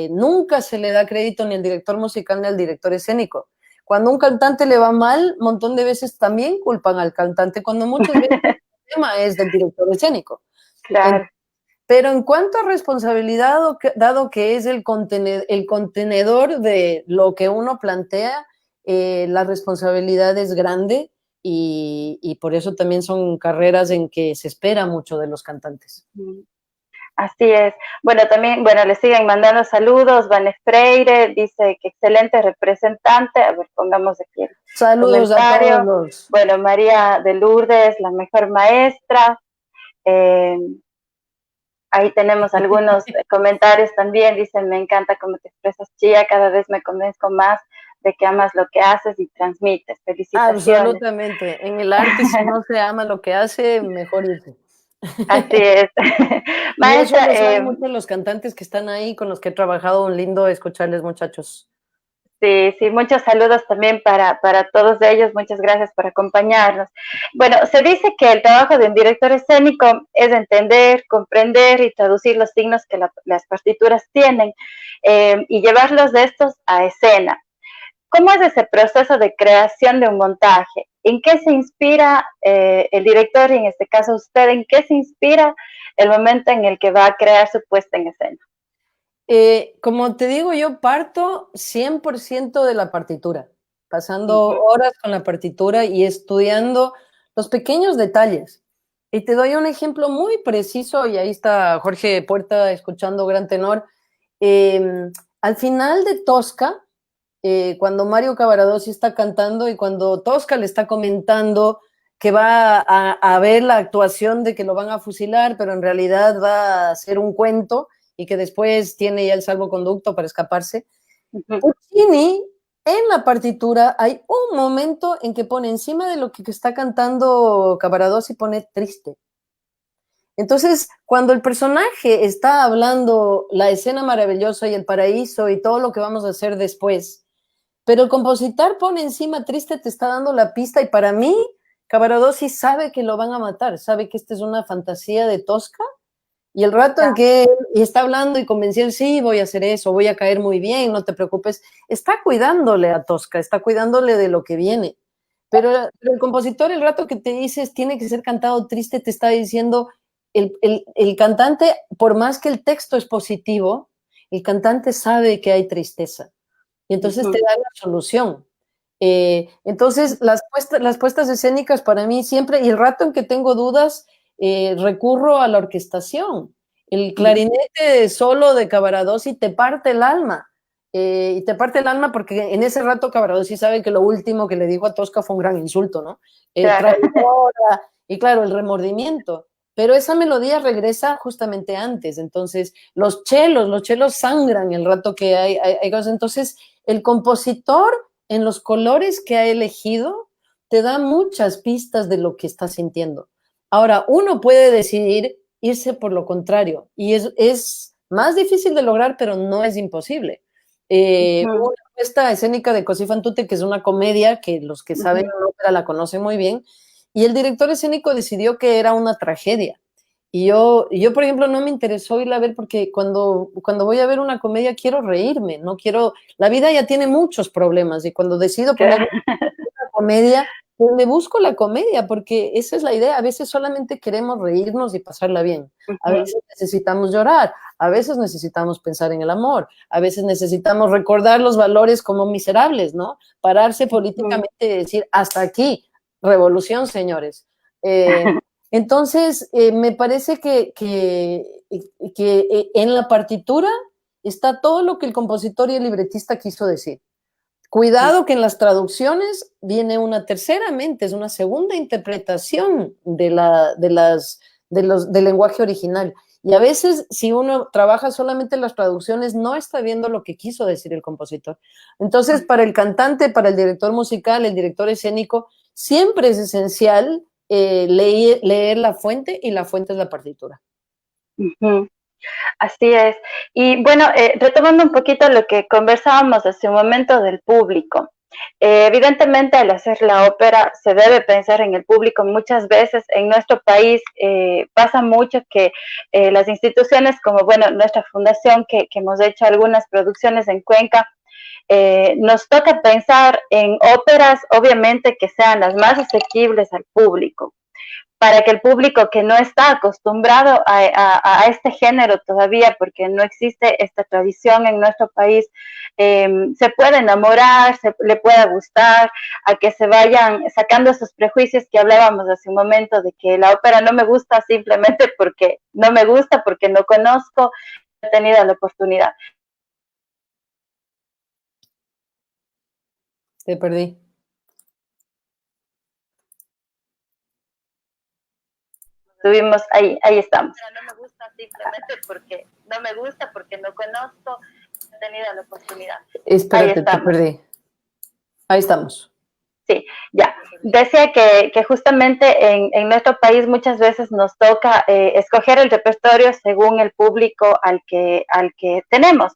nunca se le da crédito ni al director musical ni al director escénico. Cuando un cantante le va mal, un montón de veces también culpan al cantante, cuando muchas veces el tema es del director escénico. Claro. Pero en cuanto a responsabilidad, dado que es el contenedor de lo que uno plantea, la responsabilidad es grande, y por eso también son carreras en que se espera mucho de los cantantes. Así es. Bueno, también, le siguen mandando saludos. Vanessa Freire dice que excelente representante. A ver, pongamos aquí el saludos comentario. A todos. Bueno, María de Lourdes, la mejor maestra. Ahí tenemos algunos comentarios también. Dicen, me encanta cómo te expresas, Chía. Cada vez me convenzco más de que amas lo que haces y transmites. Felicitaciones. Absolutamente. En el arte, si no se ama lo que hace, mejor irse. Así es. Maestra, y eso lo saben mucho los cantantes que están ahí, con los que he trabajado. Un lindo escucharles, muchachos. Sí, muchos saludos también para todos ellos. Muchas gracias por acompañarnos. Bueno, se dice que el trabajo de un director escénico es entender, comprender y traducir los signos que las partituras tienen, y llevarlos de estos a escena. ¿Cómo es ese proceso de creación de un montaje? ¿En qué se inspira el director, y en este caso usted, en qué se inspira el momento en el que va a crear su puesta en escena? Como te digo, yo parto 100% de la partitura, pasando horas con la partitura y estudiando los pequeños detalles. Y te doy un ejemplo muy preciso, y ahí está Jorge Puerta escuchando, gran tenor. Al final de Tosca, cuando Mario Cavaradossi está cantando y cuando Tosca le está comentando que va a ver la actuación de que lo van a fusilar, pero en realidad va a ser un cuento, y que después tiene ya el salvoconducto para escaparse. Puccini, en la partitura, hay un momento en que pone encima de lo que está cantando Cavaradossi, pone triste. Entonces, cuando el personaje está hablando la escena maravillosa y el paraíso y todo lo que vamos a hacer después, pero el compositor pone encima triste, te está dando la pista, y para mí, Cavaradossi sabe que lo van a matar, sabe que esta es una fantasía de Tosca, y el rato en que él está hablando y convenciendo, sí, voy a hacer eso, voy a caer muy bien, no te preocupes, está cuidándole a Tosca, está cuidándole de lo que viene. Pero el compositor, el rato que te dices, tiene que ser cantado triste, te está diciendo, el cantante, por más que el texto es positivo, el cantante sabe que hay tristeza. Y entonces te da la solución. Entonces, las puestas escénicas para mí siempre, y el rato en que tengo dudas, recurro a la orquestación. El clarinete solo de Cavaradossi te parte el alma. Y te parte el alma porque en ese rato Cavaradossi sabe que lo último que le dijo a Tosca fue un gran insulto, ¿no? Traidora, y claro, el remordimiento. Pero esa melodía regresa justamente antes. Entonces, los chelos sangran el rato que hay cosas. Entonces, el compositor, en los colores que ha elegido, te da muchas pistas de lo que está sintiendo. Ahora, uno puede decidir irse por lo contrario, y es más difícil de lograr, pero no es imposible. Hubo una puesta escénica de Così fan tutte, que es una comedia que los que saben ópera la conocen muy bien, y el director escénico decidió que era una tragedia. Y yo, por ejemplo, no me interesó irla a ver porque cuando voy a ver una comedia quiero reírme, no quiero, la vida ya tiene muchos problemas, y cuando decido poner una comedia, pues me busco la comedia, porque esa es la idea. A veces solamente queremos reírnos y pasarla bien. A veces necesitamos llorar, a veces necesitamos pensar en el amor, a veces necesitamos recordar los valores como miserables, ¿no? Pararse políticamente y decir, hasta aquí, revolución, señores. Entonces, me parece que en la partitura está todo lo que el compositor y el libretista quiso decir. Cuidado que en las traducciones viene una tercera mente, es una segunda interpretación del lenguaje original. Y a veces, si uno trabaja solamente en las traducciones, no está viendo lo que quiso decir el compositor. Entonces, para el cantante, para el director musical, el director escénico, siempre es esencial leer la fuente, y la fuente es la partitura. Así es. Y bueno, retomando un poquito lo que conversábamos hace un momento del público. Evidentemente, al hacer la ópera se debe pensar en el público. Muchas veces en nuestro país pasa mucho que las instituciones como, bueno, nuestra fundación, que hemos hecho algunas producciones en Cuenca, nos toca pensar en óperas, obviamente, que sean las más asequibles al público, para que el público que no está acostumbrado a este género todavía, porque no existe esta tradición en nuestro país, se pueda enamorar, le pueda gustar, a que se vayan sacando esos prejuicios que hablábamos hace un momento, de que la ópera no me gusta simplemente porque no me gusta, porque no conozco, he tenido la oportunidad. Te perdí. Tuvimos, ahí estamos. No me gusta simplemente porque no me gusta, porque no conozco, he tenido la oportunidad. Espérate, te perdí. Ahí estamos. Sí, ya. Decía que justamente en nuestro país muchas veces nos toca escoger el repertorio según el público al que tenemos.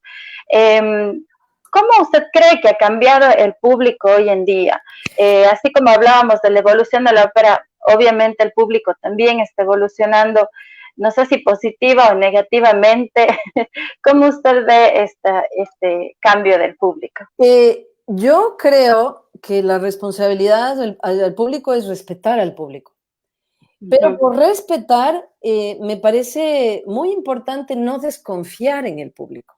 ¿Cómo usted cree que ha cambiado el público hoy en día? Así como hablábamos de la evolución de la ópera, obviamente el público también está evolucionando, no sé si positiva o negativamente. ¿Cómo usted ve este cambio del público? Yo creo que la responsabilidad al público es respetar al público. Pero por respetar, me parece muy importante no desconfiar en el público.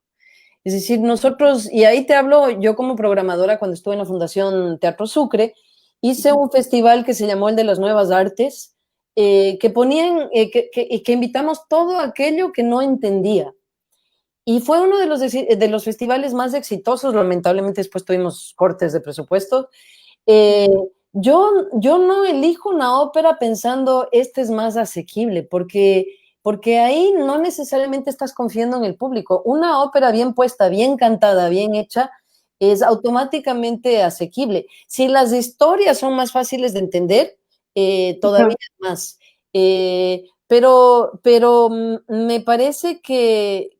Es decir, nosotros, y ahí te hablo, yo como programadora, cuando estuve en la Fundación Teatro Sucre, hice un festival que se llamó el de las Nuevas Artes, que ponían, que invitamos todo aquello que no entendía. Y fue uno de los festivales más exitosos. Lamentablemente después tuvimos cortes de presupuesto. Yo no elijo una ópera pensando, este es más asequible, porque ahí no necesariamente estás confiando en el público. Una ópera bien puesta, bien cantada, bien hecha, es automáticamente asequible. Si las historias son más fáciles de entender, todavía más. Pero me parece que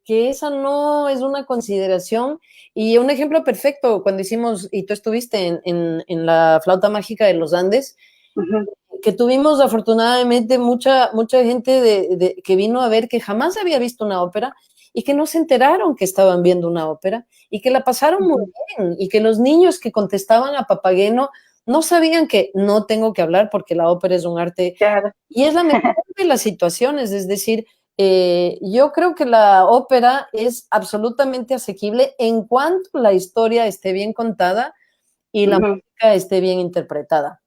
que esa no es una consideración. Y un ejemplo perfecto, cuando hicimos, y tú estuviste en la flauta mágica de los Andes, que tuvimos afortunadamente mucha gente que vino a ver que jamás había visto una ópera y que no se enteraron que estaban viendo una ópera y que la pasaron muy bien y que los niños que contestaban a Papageno no sabían que no tengo que hablar porque la ópera es un arte. Claro. Y es la mejor de las situaciones, es decir, yo creo que la ópera es absolutamente asequible en cuanto la historia esté bien contada y la música esté bien interpretada.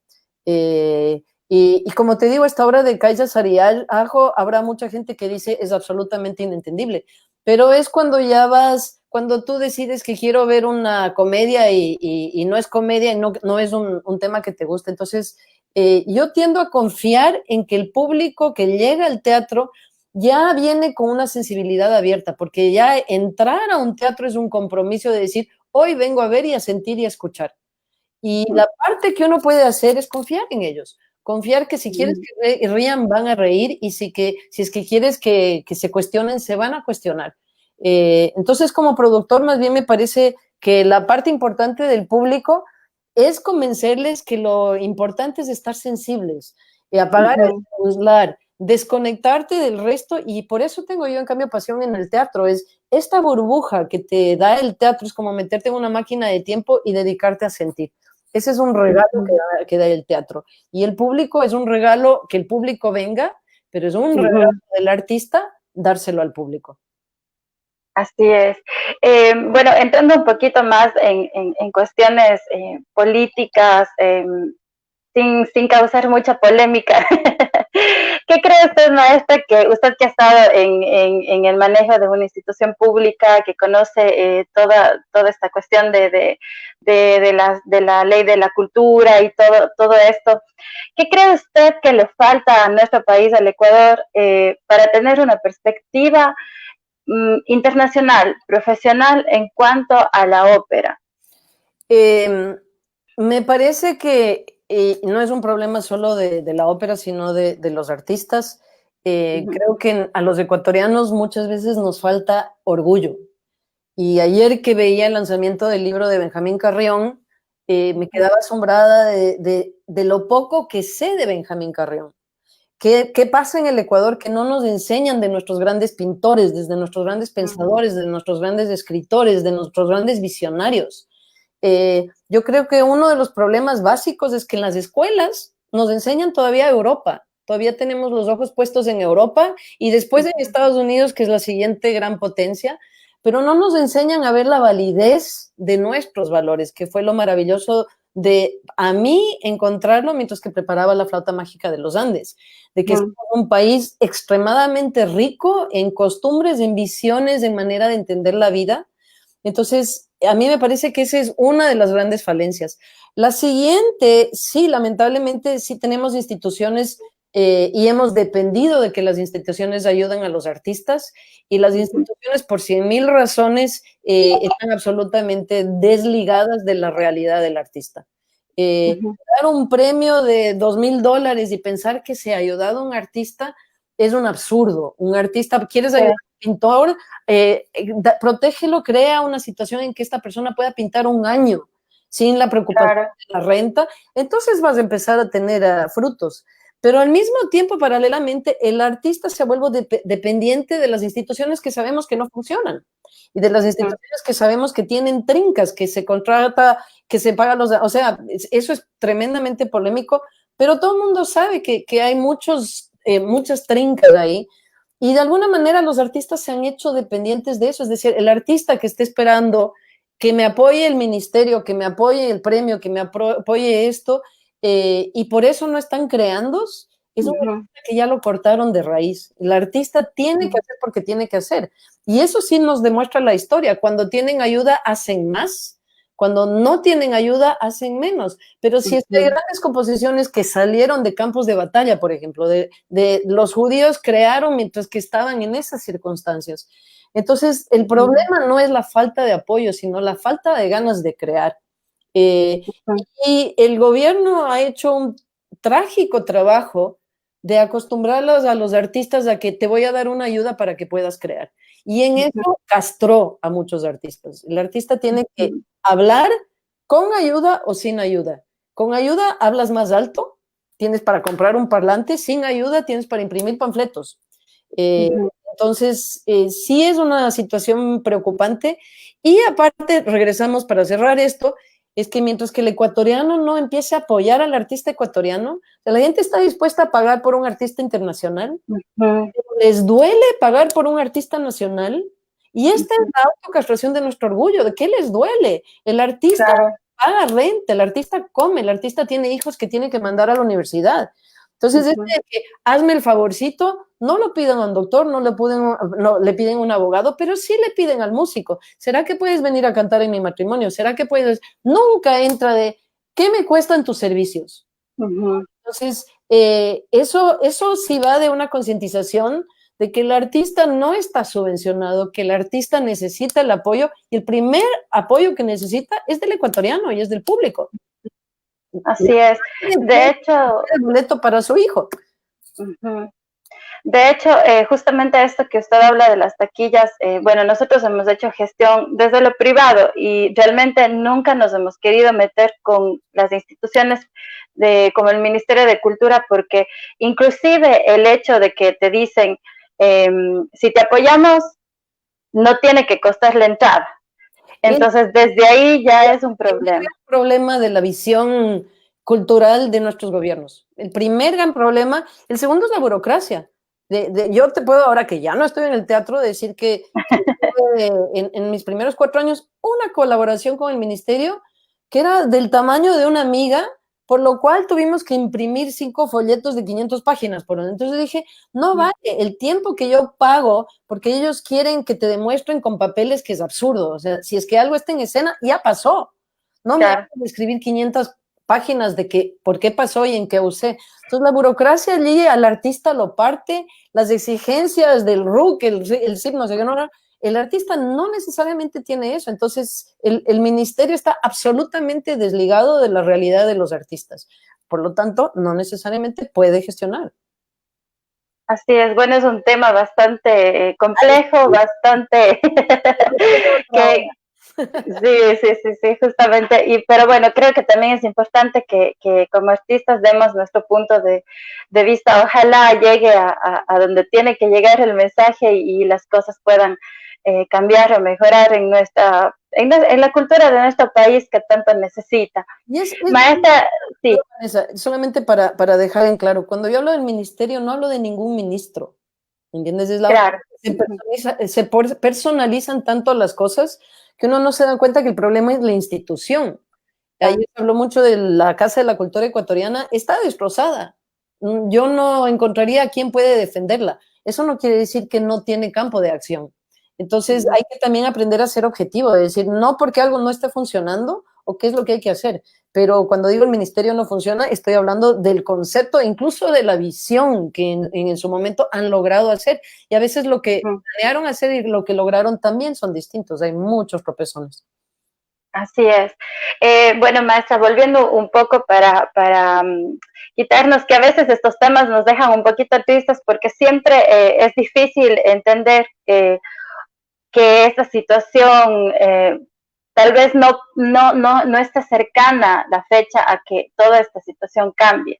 Y como te digo, esta obra de Kaija Saariaho, habrá mucha gente que dice es absolutamente inentendible, pero es cuando ya vas, cuando tú decides que quiero ver una comedia y no es comedia y no es un tema que te gusta. Entonces, yo tiendo a confiar en que el público que llega al teatro ya viene con una sensibilidad abierta, porque ya entrar a un teatro es un compromiso de decir, hoy vengo a ver y a sentir y a escuchar. Y la parte que uno puede hacer es confiar en ellos. Confiar que si quieres que rían, van a reír, y si es que quieres que se cuestionen, se van a cuestionar. Entonces, como productor, más bien me parece que la parte importante del público es convencerles que lo importante es estar sensibles, apagar el celular, desconectarte del resto, y por eso tengo yo, en cambio, pasión en el teatro. Es esta burbuja que te da el teatro, es como meterte en una máquina de tiempo y dedicarte a sentir. Ese es un regalo que da el teatro. Y el público es un regalo, que el público venga, pero es un regalo del artista dárselo al público. Así es. Bueno, entrando un poquito más en cuestiones políticas, sin causar mucha polémica, ¿qué cree usted, maestra, que usted que ha estado en el manejo de una institución pública, que conoce toda esta cuestión de la ley de la cultura y todo esto, ¿qué cree usted que le falta a nuestro país, al Ecuador, para tener una perspectiva internacional, profesional en cuanto a la ópera? Me parece que no es un problema solo de la ópera, sino de los artistas. Creo que a los ecuatorianos muchas veces nos falta orgullo. Y ayer que veía el lanzamiento del libro de Benjamín Carrión, me quedaba asombrada de lo poco que sé de Benjamín Carrión. ¿Qué pasa en el Ecuador que no nos enseñan de nuestros grandes pintores, desde nuestros grandes pensadores, de nuestros grandes escritores, de nuestros grandes visionarios? Yo creo que uno de los problemas básicos es que en las escuelas nos enseñan todavía Europa. Todavía tenemos los ojos puestos en Europa y después en Estados Unidos, que es la siguiente gran potencia, pero no nos enseñan a ver la validez de nuestros valores, que fue lo maravilloso de a mí encontrarlo mientras que preparaba la flauta mágica de los Andes, de que es un país extremadamente rico en costumbres, en visiones, en manera de entender la vida. Entonces, a mí me parece que esa es una de las grandes falencias. La siguiente, sí, lamentablemente, sí tenemos instituciones y hemos dependido de que las instituciones ayuden a los artistas, y las instituciones, por 100,000 razones, están absolutamente desligadas de la realidad del artista. Dar un premio de $2,000 y pensar que se ha ayudado a un artista es un absurdo. Un artista, ¿quieres ayudar a un pintor? Protégelo, crea una situación en que esta persona pueda pintar un año sin la preocupación de la renta, entonces vas a empezar a tener frutos. Pero al mismo tiempo, paralelamente, el artista se vuelve dependiente de las instituciones que sabemos que no funcionan y de las instituciones que sabemos que tienen trincas, que se contrata, que se paga o sea, eso es tremendamente polémico, pero todo el mundo sabe que hay muchas trincas ahí. Y de alguna manera los artistas se han hecho dependientes de eso. Es decir, el artista que esté esperando que me apoye el ministerio, que me apoye el premio, que me apoye esto, y por eso no están creando, es un artista que ya lo cortaron de raíz. El artista tiene que hacer porque tiene que hacer. Y eso sí nos demuestra la historia. Cuando tienen ayuda, hacen más. Cuando no tienen ayuda, hacen menos. Pero si hay grandes composiciones que salieron de campos de batalla, por ejemplo, de los judíos crearon mientras que estaban en esas circunstancias. Entonces, el problema no es la falta de apoyo, sino la falta de ganas de crear. Y el gobierno ha hecho un trágico trabajo de acostumbrarlos a los artistas a que te voy a dar una ayuda para que puedas crear. Y en eso castró a muchos artistas. El artista tiene que hablar con ayuda o sin ayuda. Con ayuda hablas más alto, tienes para comprar un parlante, sin ayuda tienes para imprimir panfletos. Entonces, sí es una situación preocupante. Y aparte, regresamos para cerrar esto, es que mientras que el ecuatoriano no empiece a apoyar al artista ecuatoriano, la gente está dispuesta a pagar por un artista internacional, les duele pagar por un artista nacional, y esta es la autocastración de nuestro orgullo. ¿De qué les duele? El artista paga renta, el artista come, el artista tiene hijos que tiene que mandar a la universidad. Entonces, que hazme el favorcito, no lo piden a un doctor, no le piden a un abogado, pero sí le piden al músico. ¿Será que puedes venir a cantar en mi matrimonio? ¿Será que puedes? Nunca entra de, ¿qué me cuestan tus servicios? Entonces, eso sí va de una concientización de que el artista no está subvencionado, que el artista necesita el apoyo, y el primer apoyo que necesita es del ecuatoriano y es del público. Así es. De hecho, el boleto para su hijo. De hecho, justamente esto que usted habla de las taquillas, bueno, nosotros hemos hecho gestión desde lo privado y realmente nunca nos hemos querido meter con las instituciones como el Ministerio de Cultura, porque inclusive el hecho de que te dicen, si te apoyamos, no tiene que costar la entrada. Entonces, desde ahí ya es un problema. Es un problema de la visión cultural de nuestros gobiernos. El primer gran problema. El segundo es la burocracia. Yo te puedo, ahora que ya no estoy en el teatro, decir que en mis primeros 4 años, una colaboración con el ministerio que era del tamaño de una amiga, por lo cual tuvimos que imprimir 5 folletos de 500 páginas. Entonces dije, no vale el tiempo que yo pago, porque ellos quieren que te demuestren con papeles, que es absurdo. O sea, si es que algo está en escena, ya pasó. No me hagas escribir 500 páginas de por qué pasó y en qué usé. Entonces la burocracia allí al artista lo parte, las exigencias del RUC, el CIP, no sé qué, no, el artista no necesariamente tiene eso. Entonces el ministerio está absolutamente desligado de la realidad de los artistas. Por lo tanto, no necesariamente puede gestionar. Así es, bueno, es un tema bastante complejo, bastante sí, justamente. Pero bueno, creo que también es importante que como artistas demos nuestro punto de vista. Ojalá llegue a donde tiene que llegar el mensaje y las cosas puedan cambiar o mejorar en la cultura de nuestro país que tanto necesita. Maestra, sí. Solamente para dejar en claro, cuando yo hablo del ministerio, no hablo de ningún ministro, ¿entiendes? Claro. Se personalizan tanto las cosas que uno no se da cuenta que el problema es la institución. Ayer se habló mucho de la Casa de la Cultura Ecuatoriana, está destrozada. Yo no encontraría a quién puede defenderla. Eso no quiere decir que no tiene campo de acción. Entonces hay que también aprender a ser objetivo, es decir, no porque algo no esté funcionando o qué es lo que hay que hacer, pero cuando digo el ministerio no funciona, estoy hablando del concepto, incluso de la visión que en su momento han logrado hacer, y a veces lo que planearon hacer y lo que lograron también son distintos, hay muchos tropezones. Así es. Bueno, maestra, volviendo un poco para quitarnos que a veces estos temas nos dejan un poquito tristes porque siempre es difícil entender que esta situación tal vez no está cercana la fecha a que toda esta situación cambie.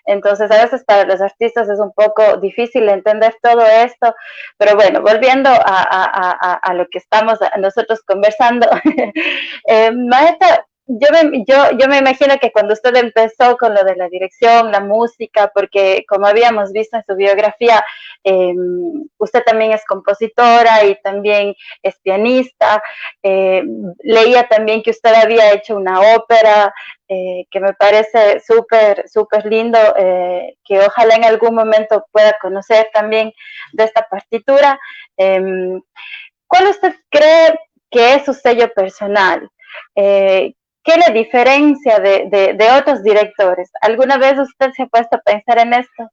Entonces, a veces para los artistas es un poco difícil entender todo esto, pero bueno, volviendo a lo que estamos nosotros conversando, maestra, yo me imagino que cuando usted empezó con lo de la dirección, la música, porque como habíamos visto en su biografía, usted también es compositora y también es pianista. Leía también que usted había hecho una ópera, que me parece súper lindo, que ojalá en algún momento pueda conocer también de esta partitura. ¿Cuál usted cree que es su sello personal? ¿Qué le diferencia de otros directores? ¿Alguna vez usted se ha puesto a pensar en esto?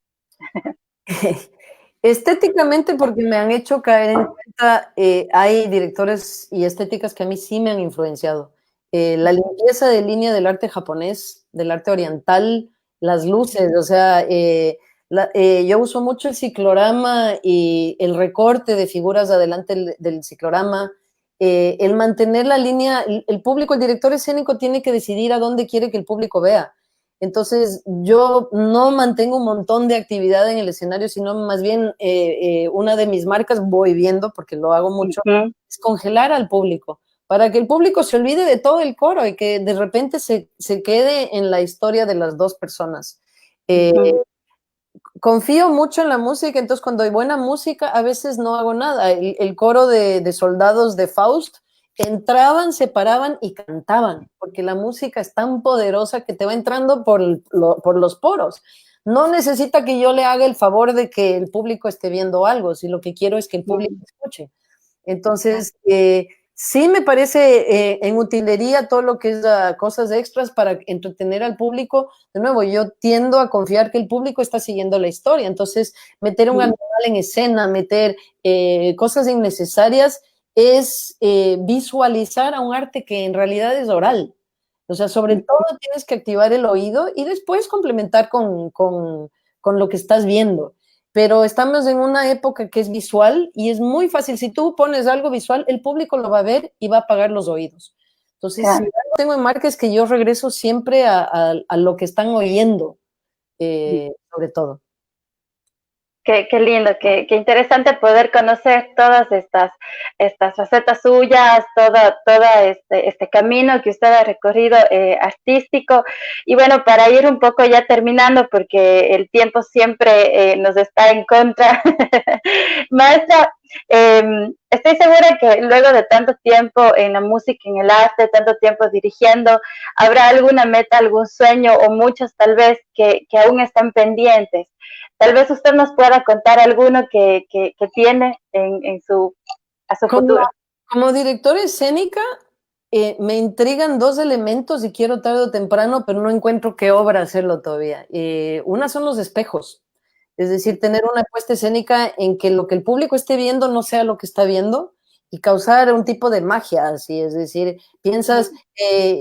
Estéticamente, porque me han hecho caer en cuenta, hay directores y estéticas que a mí sí me han influenciado. La limpieza de línea del arte japonés, del arte oriental, las luces, o sea, Yo uso mucho el ciclorama y el recorte de figuras adelante del ciclorama, el mantener la línea, el público, el director escénico tiene que decidir a dónde quiere que el público vea. Entonces, yo no mantengo un montón de actividad en el escenario, sino más bien una de mis marcas, voy viendo, porque lo hago mucho, es congelar al público, para que el público se olvide de todo el coro y que de repente se quede en la historia de las dos personas. Confío mucho en la música, entonces cuando hay buena música a veces no hago nada. El coro de soldados de Faust entraban, se paraban y cantaban, porque la música es tan poderosa que te va entrando por los poros. No necesita que yo le haga el favor de que el público esté viendo algo, si lo que quiero es que el público escuche. Entonces, sí me parece en utilería todo lo que es cosas extras para entretener al público. De nuevo, yo tiendo a confiar que el público está siguiendo la historia. Entonces, meter un animal en escena, meter cosas innecesarias, es visualizar a un arte que en realidad es oral. O sea, sobre todo tienes que activar el oído y después complementar con lo que estás viendo. Pero estamos en una época que es visual y es muy fácil. Si tú pones algo visual, el público lo va a ver y va a apagar los oídos. Entonces, si algo tengo en marca es que yo regreso siempre a lo que están oyendo, sobre todo. Qué lindo, qué interesante poder conocer todas estas facetas suyas, todo este camino que usted ha recorrido artístico. Y bueno, para ir un poco ya terminando, porque el tiempo siempre nos está en contra. Maestra, estoy segura que luego de tanto tiempo en la música, en el arte, tanto tiempo dirigiendo, habrá alguna meta, algún sueño o muchos tal vez que aún están pendientes. Tal vez usted nos pueda contar alguno que tiene a su futuro. Como directora escénica, me intrigan dos elementos y quiero tarde o temprano, pero no encuentro qué obra hacerlo todavía. Una son los espejos, es decir, tener una puesta escénica en que lo que el público esté viendo no sea lo que está viendo y causar un tipo de magia, así, es decir, piensas,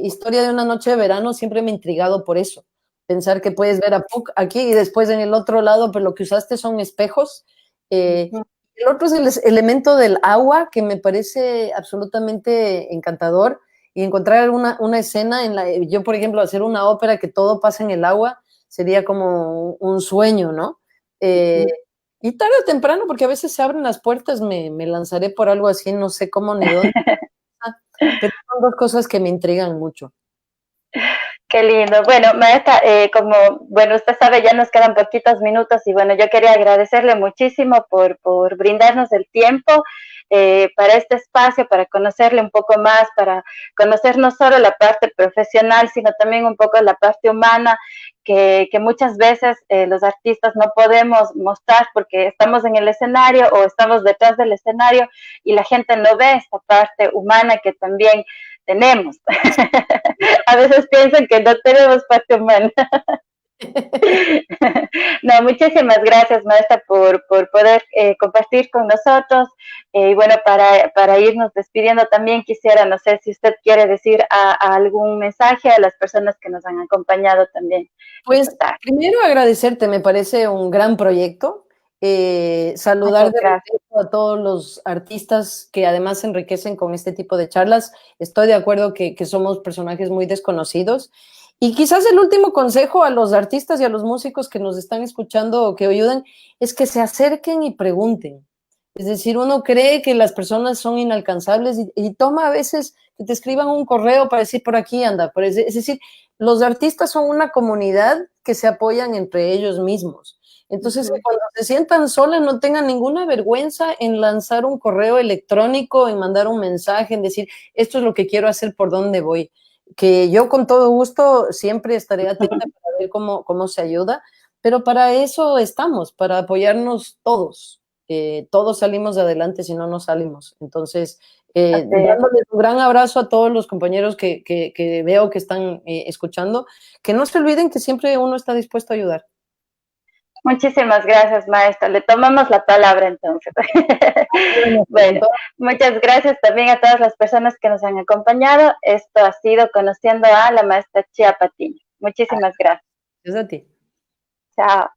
Historia de una noche de verano, siempre me ha intrigado por eso, pensar que puedes ver a Puck aquí y después en el otro lado, pero lo que usaste son espejos. El otro es el elemento del agua, que me parece absolutamente encantador, y encontrar una escena en la, yo por ejemplo, hacer una ópera que todo pasa en el agua, sería como un sueño, ¿no? Y tarde o temprano, porque a veces se abren las puertas, me lanzaré por algo así, no sé cómo ni dónde, pero son dos cosas que me intrigan mucho. Qué lindo. Bueno, maestra, como bueno, usted sabe, ya nos quedan poquitos minutos y bueno, yo quería agradecerle muchísimo por brindarnos el tiempo para este espacio, para conocerle un poco más, para conocer no solo la parte profesional, sino también un poco la parte humana que muchas veces los artistas no podemos mostrar porque estamos en el escenario o estamos detrás del escenario y la gente no ve esta parte humana que también tenemos. A veces piensan que no tenemos parte humana. No, muchísimas gracias, maestra, por poder compartir con nosotros. Y bueno, para irnos despidiendo también quisiera, no sé si usted quiere decir a algún mensaje a las personas que nos han acompañado también. Pues primero agradecerte, me parece un gran proyecto. Saludar de regreso a todos los artistas que además se enriquecen con este tipo de charlas. Estoy de acuerdo que somos personajes muy desconocidos. Y quizás el último consejo a los artistas y a los músicos que nos están escuchando o que ayudan es que se acerquen y pregunten. Es decir, uno cree que las personas son inalcanzables y toma a veces que te escriban un correo para decir por aquí anda. Es decir, los artistas son una comunidad que se apoyan entre ellos mismos. Entonces, cuando se sientan solas, no tengan ninguna vergüenza en lanzar un correo electrónico, en mandar un mensaje, en decir, esto es lo que quiero hacer, por dónde voy. Que yo con todo gusto siempre estaré atenta para ver cómo se ayuda, pero para eso estamos, para apoyarnos todos. Todos salimos adelante, si no, no salimos. Entonces, dándoles un gran abrazo a todos los compañeros que veo que están escuchando, que no se olviden que siempre uno está dispuesto a ayudar. Muchísimas gracias, maestra. Le tomamos la palabra entonces. Bueno, muchas gracias también a todas las personas que nos han acompañado. Esto ha sido Conociendo a la maestra Chía Patiño. Muchísimas gracias. Gracias a ti. Chao.